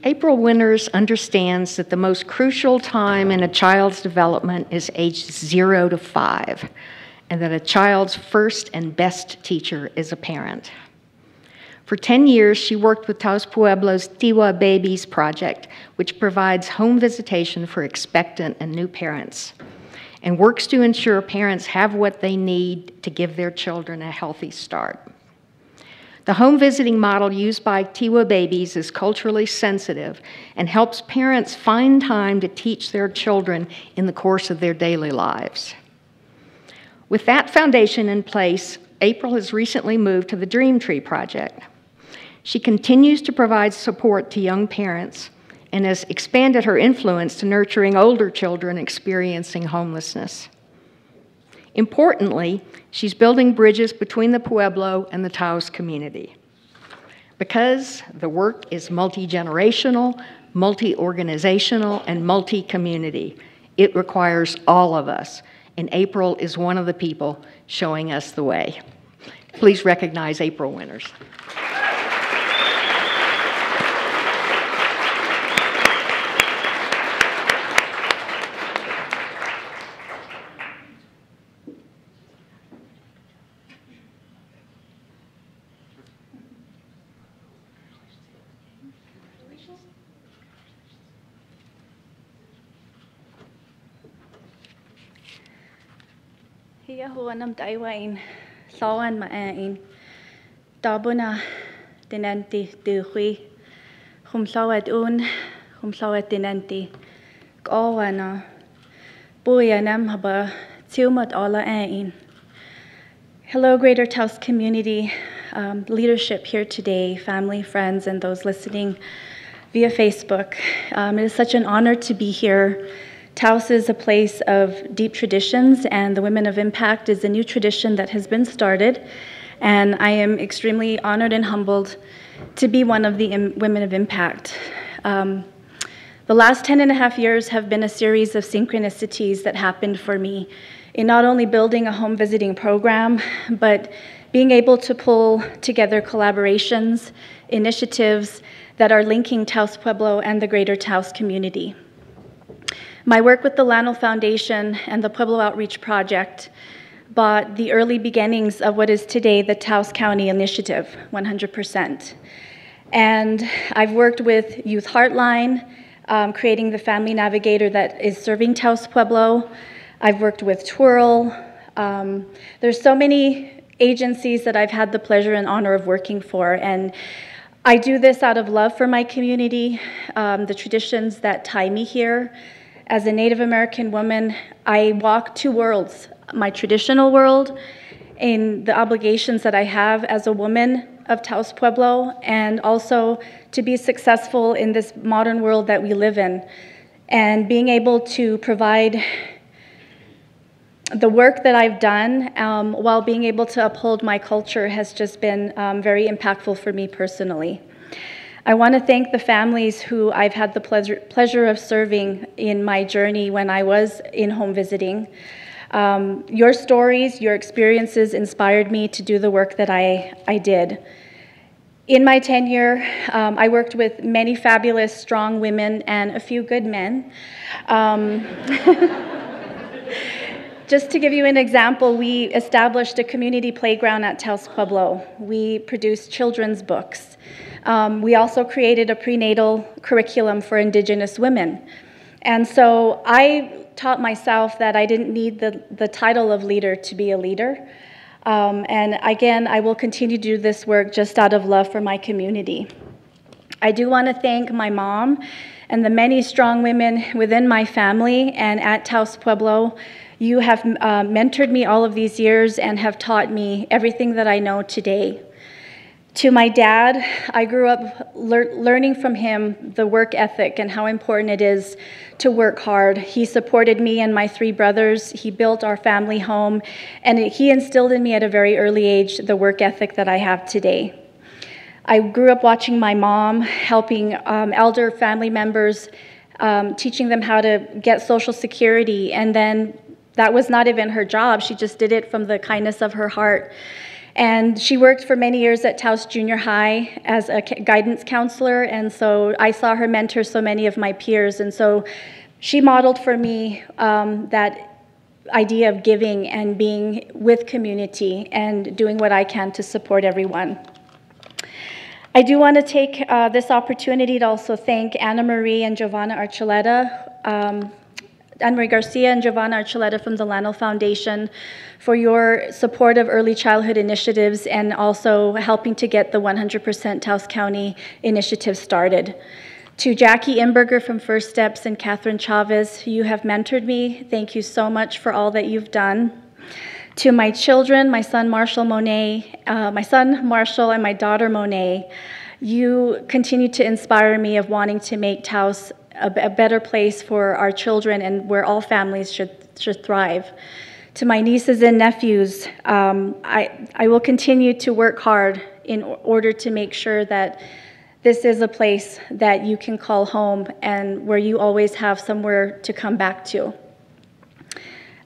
April Winters understands that the most crucial time in a child's development is age 0 to 5, and that a child's first and best teacher is a parent. For 10 years, she worked with Taos Pueblo's Tiwa Babies Project, which provides home visitation for expectant and new parents, and works to ensure parents have what they need to give their children a healthy start. The home visiting model used by Tiwa Babies is culturally sensitive and helps parents find time to teach their children in the course of their daily lives. With that foundation in place, April has recently moved to the Dream Tree Project. She continues to provide support to young parents and has expanded her influence to nurturing older children experiencing homelessness. Importantly, she's building bridges between the Pueblo and the Taos community. Because the work is multi-generational, multi-organizational, and multi-community, it requires all of us, and April is one of the people showing us the way. Please recognize April Winters. Hiya huanam taiwain, sawan maain, tabuna tinanti tuhui, humsawat un, humsawat tinanti, kawana, Buyanam haba tiumat ala ain. Hello, Greater Taos community, leadership here today, family, friends, and those listening via Facebook. It is such an honor to be here. Taos is a place of deep traditions, and the Women of Impact is a new tradition that has been started. And I am extremely honored and humbled to be one of the Women of Impact. The last 10.5 years have been a series of synchronicities that happened for me in not only building a home visiting program, but being able to pull together collaborations, initiatives that are linking Taos Pueblo and the Greater Taos community. My work with the Lano Foundation and the Pueblo Outreach Project brought the early beginnings of what is today the Taos County Initiative, 100%. And I've worked with Youth Heartline, creating the Family Navigator that is serving Taos Pueblo. I've worked with Twirl. There's so many agencies that I've had the pleasure and honor of working for, and I do this out of love for my community, the traditions that tie me here. As a Native American woman, I walk two worlds, my traditional world in the obligations that I have as a woman of Taos Pueblo, and also to be successful in this modern world that we live in, and being able to provide the work that I've done while being able to uphold my culture has just been very impactful for me personally. I want to thank the families who I've had the pleasure of serving in my journey when I was in home visiting. Your stories, your experiences inspired me to do the work that I did. In my tenure, I worked with many fabulous, strong women and a few good men. Just to give you an example, we established a community playground at Taos Pueblo. We produced children's books. We also created a prenatal curriculum for Indigenous women. And so I taught myself that I didn't need the title of leader to be a leader. And again, I will continue to do this work just out of love for my community. I do want to thank my mom and the many strong women within my family and at Taos Pueblo. You have mentored me all of these years and have taught me everything that I know today. To my dad, I grew up learning from him the work ethic and how important it is to work hard. He supported me and my 3 brothers. He built our family home, and he instilled in me at a very early age the work ethic that I have today. I grew up watching my mom helping elder family members, teaching them how to get Social Security, and then that was not even her job. She just did it from the kindness of her heart. And she worked for many years at Taos Junior High as a guidance counselor, and so I saw her mentor so many of my peers, and so she modeled for me that idea of giving and being with community and doing what I can to support everyone. I do want to take this opportunity to also thank Anna Marie and Giovanna Archuleta, Anne Marie Garcia and Giovanna Archuleta from the Lano Foundation for your support of early childhood initiatives and also helping to get the 100% Taos County initiative started. To Jackie Imberger from First Steps and Catherine Chavez, you have mentored me. Thank you so much for all that you've done. To my children, my son Marshall Monet, my son Marshall and my daughter Monet, you continue to inspire me of wanting to make Taos a better place for our children and where all families should thrive. To my nieces and nephews, I will continue to work hard in order to make sure that this is a place that you can call home and where you always have somewhere to come back to.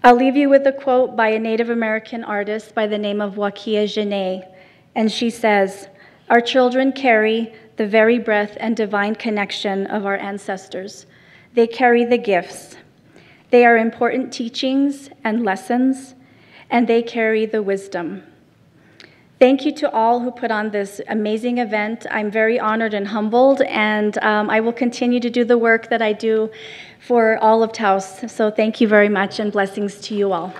I'll leave you with a quote by a Native American artist by the name of Wakia Janae, and she says, "Our children carry the very breath and divine connection of our ancestors. They carry the gifts. They are important teachings and lessons, and they carry the wisdom." Thank you to all who put on this amazing event. I'm very honored and humbled, and I will continue to do the work that I do for all of Taos. So thank you very much, and blessings to you all.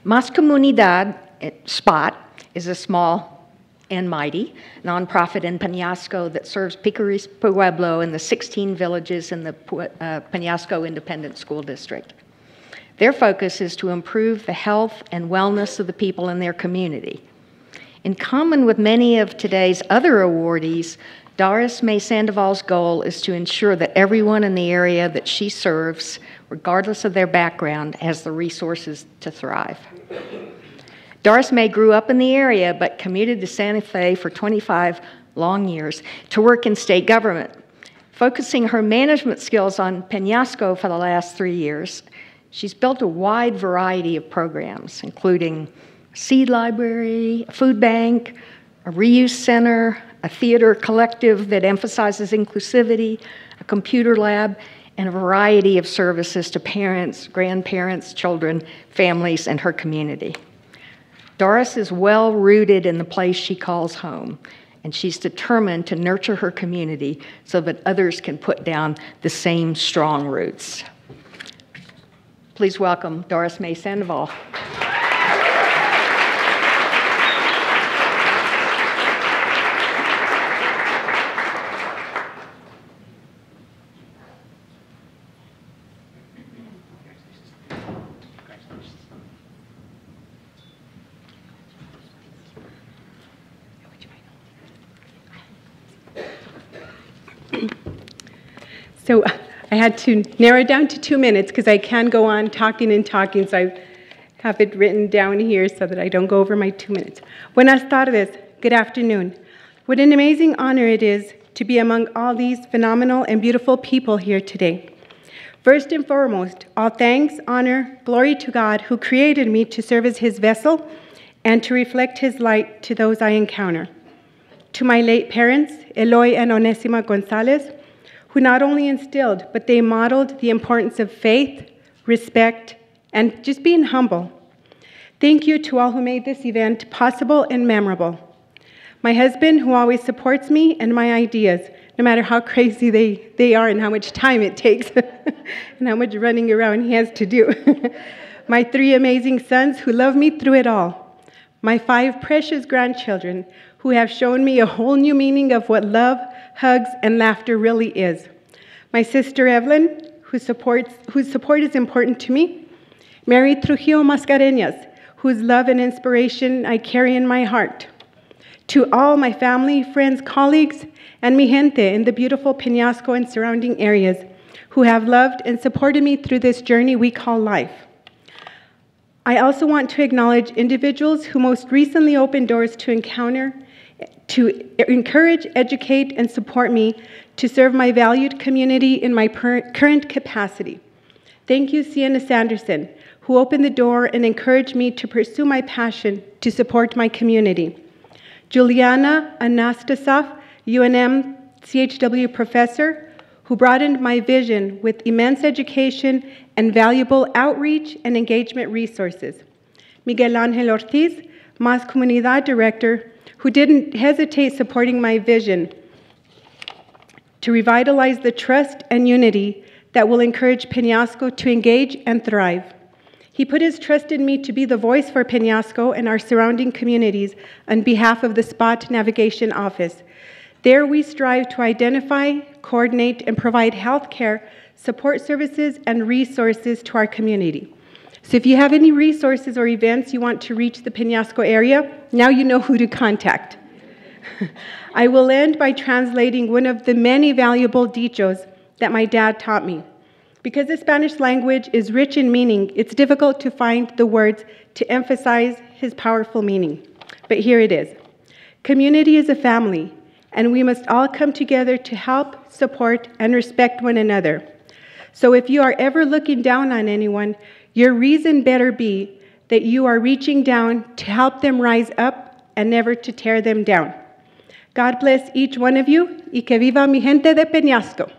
Mas Comunidad, SPOT, is a small and mighty nonprofit in Peñasco that serves Picaris Pueblo and the 16 villages in the Peñasco Independent School District. Their focus is to improve the health and wellness of the people in their community. In common with many of today's other awardees, Doris May Sandoval's goal is to ensure that everyone in the area that she serves, regardless of their background, has the resources to thrive. Doris May grew up in the area but commuted to Santa Fe for 25 long years to work in state government. Focusing her management skills on Peñasco for the last 3 years, she's built a wide variety of programs, including a seed library, a food bank, a reuse center, a theater collective that emphasizes inclusivity, a computer lab, and a variety of services to parents, grandparents, children, families, and her community. Doris is well rooted in the place she calls home, and she's determined to nurture her community so that others can put down the same strong roots. Please welcome Doris May Sandoval. So I had to narrow it down to 2 minutes because I can go on talking and talking, so I have it written down here so that I don't go over my 2 minutes. Buenas tardes, good afternoon. What an amazing honor it is to be among all these phenomenal and beautiful people here today. First and foremost, all thanks, honor, glory to God who created me to serve as his vessel and to reflect his light to those I encounter. To my late parents, Eloy and Onésima González, who not only instilled, but they modeled the importance of faith, respect, and just being humble. Thank you to all who made this event possible and memorable. My husband, who always supports me and my ideas, no matter how crazy they are and how much time it takes and how much running around he has to do. My 3 amazing sons who love me through it all. My 5 precious grandchildren who have shown me a whole new meaning of what love, hugs, and laughter really is. My sister Evelyn, whose support is important to me. Mary Trujillo Mascareñas, whose love and inspiration I carry in my heart. To all my family, friends, colleagues, and mi gente in the beautiful Peñasco and surrounding areas who have loved and supported me through this journey we call life. I also want to acknowledge individuals who most recently opened doors to encourage, educate, and support me to serve my valued community in my current capacity. Thank you, Sienna Sanderson, who opened the door and encouraged me to pursue my passion to support my community. Juliana Anastasov, UNM CHW professor, who broadened my vision with immense education and valuable outreach and engagement resources. Miguel Ángel Ortiz, Mas Comunidad director, who didn't hesitate supporting my vision to revitalize the trust and unity that will encourage Peñasco to engage and thrive. He put his trust in me to be the voice for Peñasco and our surrounding communities on behalf of the SPOT Navigation Office. There we strive to identify, coordinate, and provide health care, support services, and resources to our community. So if you have any resources or events you want to reach the Peñasco area, now you know who to contact. I will end by translating one of the many valuable dichos that my dad taught me. Because the Spanish language is rich in meaning, it's difficult to find the words to emphasize his powerful meaning. But here it is. Community is a family, and we must all come together to help, support, and respect one another. So if you are ever looking down on anyone, your reason better be that you are reaching down to help them rise up and never to tear them down. God bless each one of you, y que viva mi gente de Peñasco.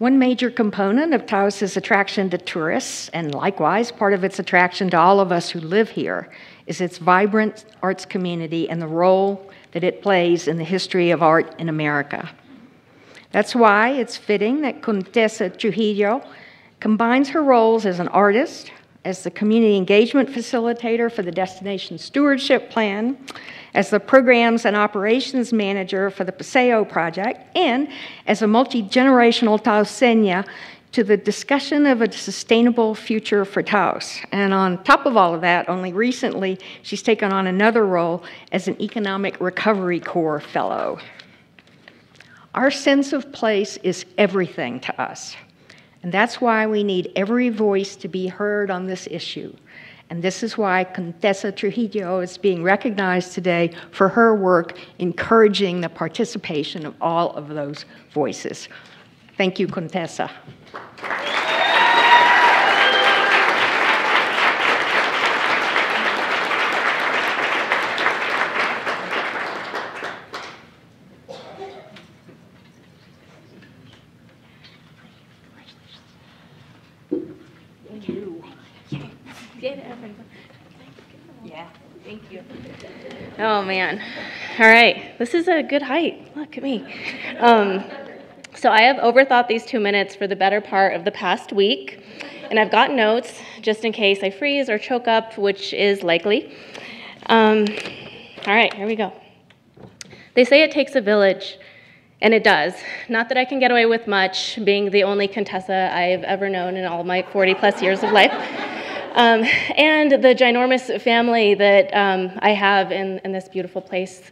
One major component of Taos' attraction to tourists, and likewise part of its attraction to all of us who live here, is its vibrant arts community and the role that it plays in the history of art in America. That's why it's fitting that Contessa Trujillo combines her roles as an artist, as the community engagement facilitator for the Destination Stewardship Plan, as the programs and operations manager for the Paseo project, and as a multi-generational Taoseña to the discussion of a sustainable future for Taos. And on top of all of that, only recently, she's taken on another role as an Economic Recovery Corps fellow. Our sense of place is everything to us. And that's why we need every voice to be heard on this issue. And this is why Contessa Trujillo is being recognized today for her work encouraging the participation of all of those voices. Thank you, Contessa. Yeah, thank you. Oh man. All right, this is a good height. Look at me. So I have overthought these 2 minutes for the better part of the past week, and I've got notes just in case I freeze or choke up, which is likely. All right, here we go. They say it takes a village, and it does. Not that I can get away with much, being the only Contessa I've ever known in all my 40-plus years of life. And the ginormous family that I have in this beautiful place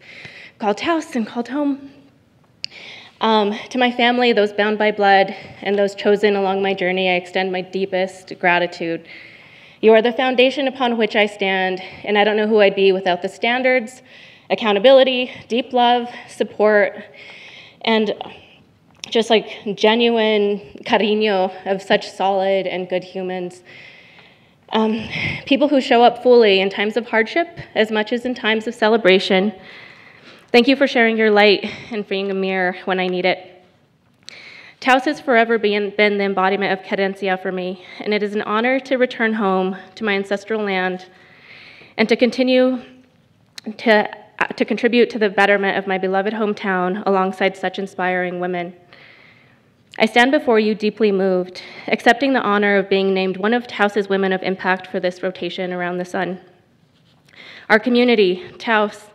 called Taos and called home. To my family, those bound by blood, and those chosen along my journey, I extend my deepest gratitude. You are the foundation upon which I stand, and I don't know who I'd be without the standards, accountability, deep love, support, and just like genuine cariño of such solid and good humans. People who show up fully in times of hardship as much as in times of celebration. Thank you for sharing your light and being a mirror when I need it. Taos has forever been the embodiment of querencia for me, and it is an honor to return home to my ancestral land and to continue to contribute to the betterment of my beloved hometown alongside such inspiring women. I stand before you deeply moved, accepting the honor of being named one of Taos's Women of Impact for this rotation around the sun. Our community, Taos,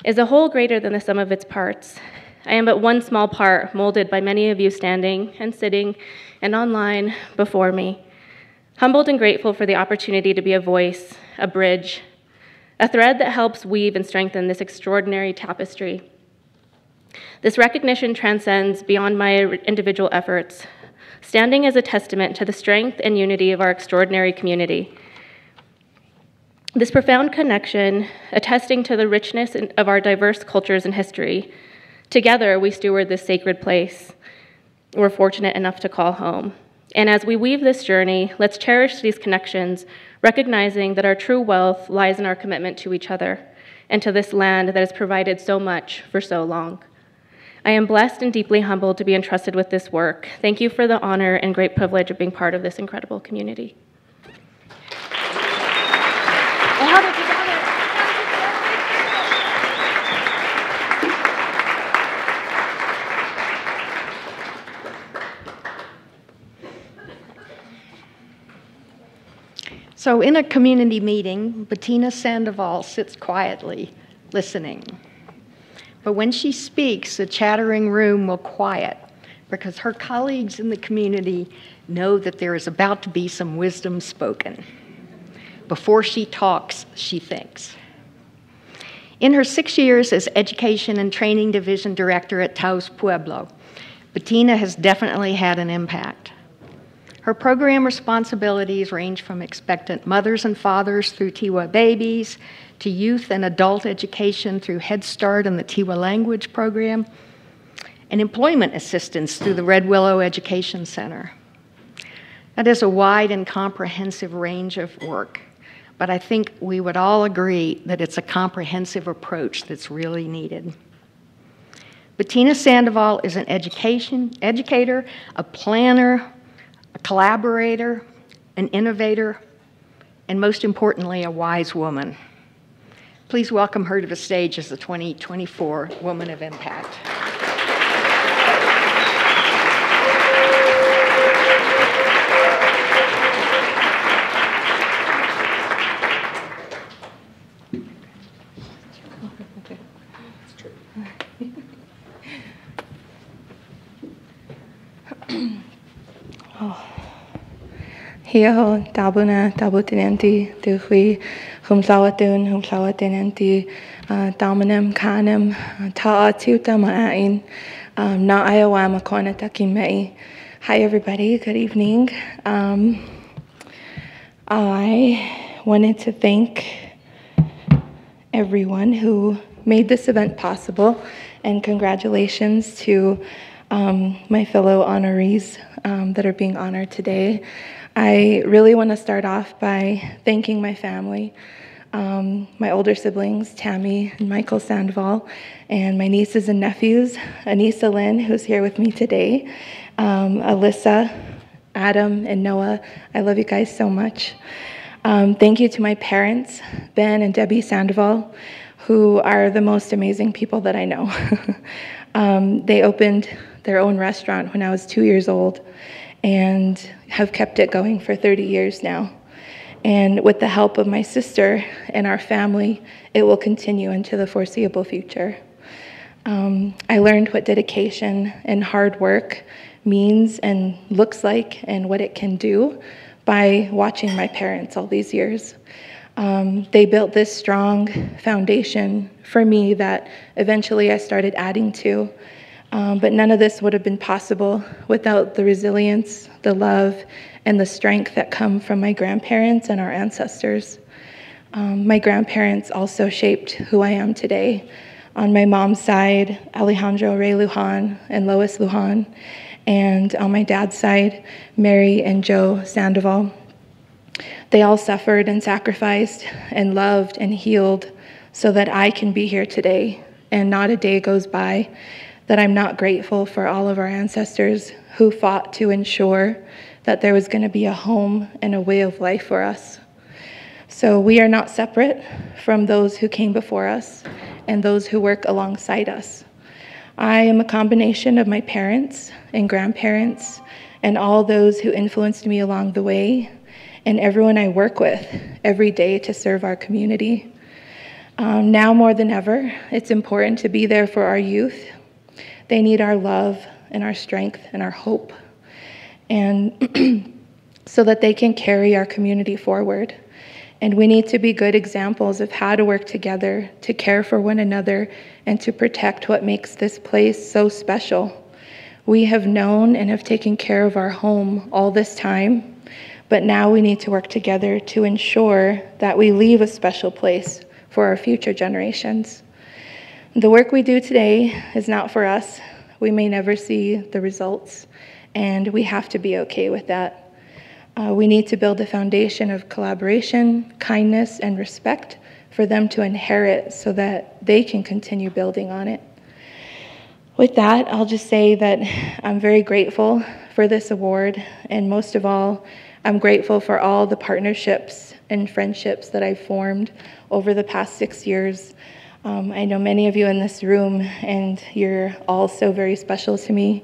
is a whole greater than the sum of its parts. I am but one small part molded by many of you standing and sitting and online before me. Humbled and grateful for the opportunity to be a voice, a bridge, a thread that helps weave and strengthen this extraordinary tapestry. This recognition transcends beyond my individual efforts, standing as a testament to the strength and unity of our extraordinary community. This profound connection, attesting to the richness of our diverse cultures and history. Together, we steward this sacred place we're fortunate enough to call home. And as we weave this journey, let's cherish these connections, recognizing that our true wealth lies in our commitment to each other and to this land that has provided so much for so long. I am blessed and deeply humbled to be entrusted with this work. Thank you for the honor and great privilege of being part of this incredible community. So in a community meeting, Bettina Sandoval sits quietly, listening. But when she speaks, the chattering room will quiet because her colleagues in the community know that there is about to be some wisdom spoken. Before she talks, she thinks. In her 6 years as Education and Training Division Director at Taos Pueblo, Bettina has definitely had an impact. Her program responsibilities range from expectant mothers and fathers through Tiwa babies, to youth and adult education through Head Start and the Tiwa language program, and employment assistance through the Red Willow Education Center. That is a wide and comprehensive range of work, but I think we would all agree that it's a comprehensive approach that's really needed. Bettina Sandoval is an educator, a planner, a collaborator, an innovator, and most importantly, a wise woman. Please welcome her to the stage as the 2024 Woman of Impact. Hiyo tabuna tabutinenti duhui humsawatinenti dominum canem ta'atuta ma'ain na ayawa makona takimei. Hi everybody, good evening. I wanted to thank everyone who made this event possible, and congratulations to my fellow honorees that are being honored today. I really want to start off by thanking my family, my older siblings, Tammy and Michael Sandoval, and my nieces and nephews, Anissa Lynn, who's here with me today, Alyssa, Adam, and Noah. I love you guys so much. Thank you to my parents, Ben and Debbie Sandoval, who are the most amazing people that I know. They opened their own restaurant when I was 2 years old and have kept it going for 30 years now. And with the help of my sister and our family, it will continue into the foreseeable future. I learned what dedication and hard work means and looks like and what it can do by watching my parents all these years. They built this strong foundation for me that eventually I started adding to. But none of this would have been possible without the resilience, the love, and the strength that come from my grandparents and our ancestors. My grandparents also shaped who I am today. On my mom's side, Alejandro Ray Lujan and Lois Lujan, and on my dad's side, Mary and Joe Sandoval. They all suffered and sacrificed and loved and healed so that I can be here today, and not a day goes by that I'm not grateful for all of our ancestors who fought to ensure that there was going to be a home and a way of life for us. So we are not separate from those who came before us and those who work alongside us. I am a combination of my parents and grandparents and all those who influenced me along the way, and everyone I work with every day to serve our community. Now more than ever, it's important to be there for our youth. They need our love and our strength and our hope, and so that they can carry our community forward. And we need to be good examples of how to work together, to care for one another, and to protect what makes this place so special. We have known and have taken care of our home all this time, but now we need to work together to ensure that we leave a special place for our future generations. The work we do today is not for us. We may never see the results, and we have to be okay with that. We need to build a foundation of collaboration, kindness, and respect for them to inherit so that they can continue building on it. With that, I'll just say that I'm very grateful for this award, and most of all, I'm grateful for all the partnerships and friendships that I've formed over the past 6 years. I know many of you in this room, and you're all so very special to me.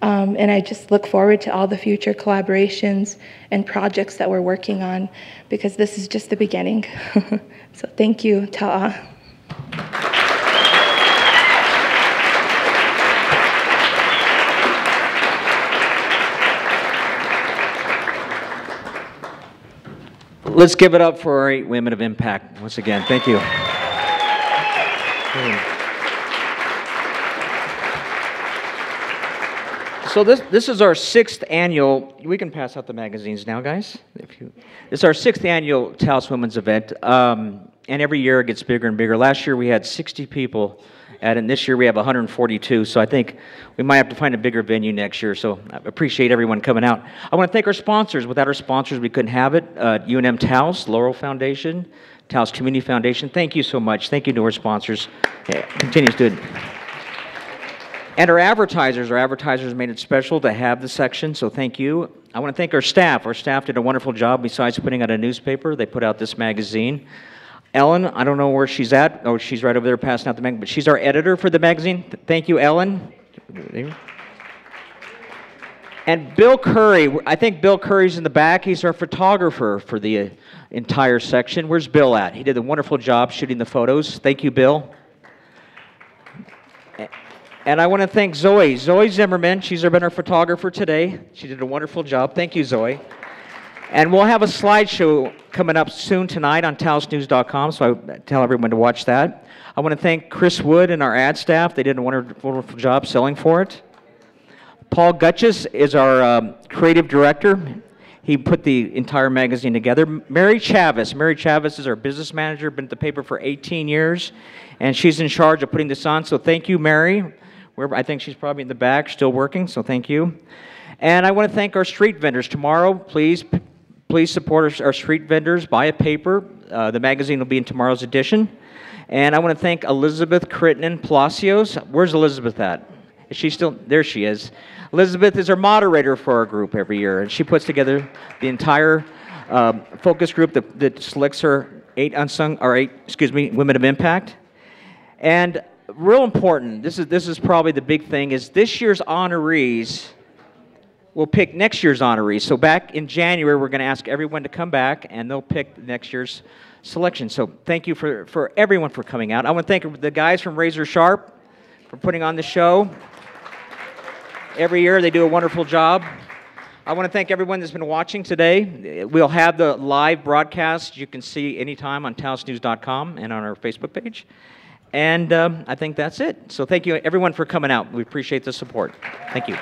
And I just look forward to all the future collaborations and projects that we're working on, because this is just the beginning. So thank you, Ta'a. Let's give it up for our 8 Women of Impact once again. Thank you. So this is our 6th annual, we can pass out the magazines now, guys. This is our 6th annual Taos Women's event, and every year it gets bigger and bigger. Last year we had 60 people at it, and this year we have 142, so I think we might have to find a bigger venue next year, so I appreciate everyone coming out. I want to thank our sponsors. Without our sponsors, we couldn't have it. UNM Taos, Laurel Foundation, Taos Community Foundation, thank you so much. Thank you to our sponsors. Yeah, continue to do it. And our advertisers made it special to have the section, so thank you. I want to thank our staff. Our staff did a wonderful job. Besides putting out a newspaper, they put out this magazine. Ellen, I don't know where she's at. Oh, she's right over there passing out the magazine, but she's our editor for the magazine. Thank you, Ellen. And Bill Curry, I think Bill Curry's in the back. He's our photographer for the entire section. Where's Bill at? He did a wonderful job shooting the photos. Thank you, Bill. And I want to thank Zoe Zimmerman. She's been our photographer today. She did a wonderful job. Thank you, Zoe. And we'll have a slideshow coming up soon tonight on taosnews.com, so I tell everyone to watch that. I want to thank Chris Wood and our ad staff. They did a wonderful job selling for it. Paul Gutches is our creative director. He put the entire magazine together. Mary Chavez is our business manager, been at the paper for 18 years, and she's in charge of putting this on, so thank you, Mary. I think she's probably in the back, still working, so thank you. And I want to thank our street vendors. Tomorrow, please support our street vendors. Buy a paper. The magazine will be in tomorrow's edition. And I want to thank Elizabeth Crittenden Palacios. Where's Elizabeth at? Is she still? There she is. Elizabeth is our moderator for our group every year, and she puts together the entire focus group that selects her eight women of impact. And real important, this is probably the big thing, is this year's honorees will pick next year's honorees. So back in January, we're going to ask everyone to come back, and they'll pick next year's selection. So thank you for everyone for coming out. I want to thank the guys from Razor Sharp for putting on the show. Every year, they do a wonderful job. I want to thank everyone that's been watching today. We'll have the live broadcast you can see anytime on taosnews.com and on our Facebook page. And I think that's it. So thank you, everyone, for coming out. We appreciate the support. Thank you.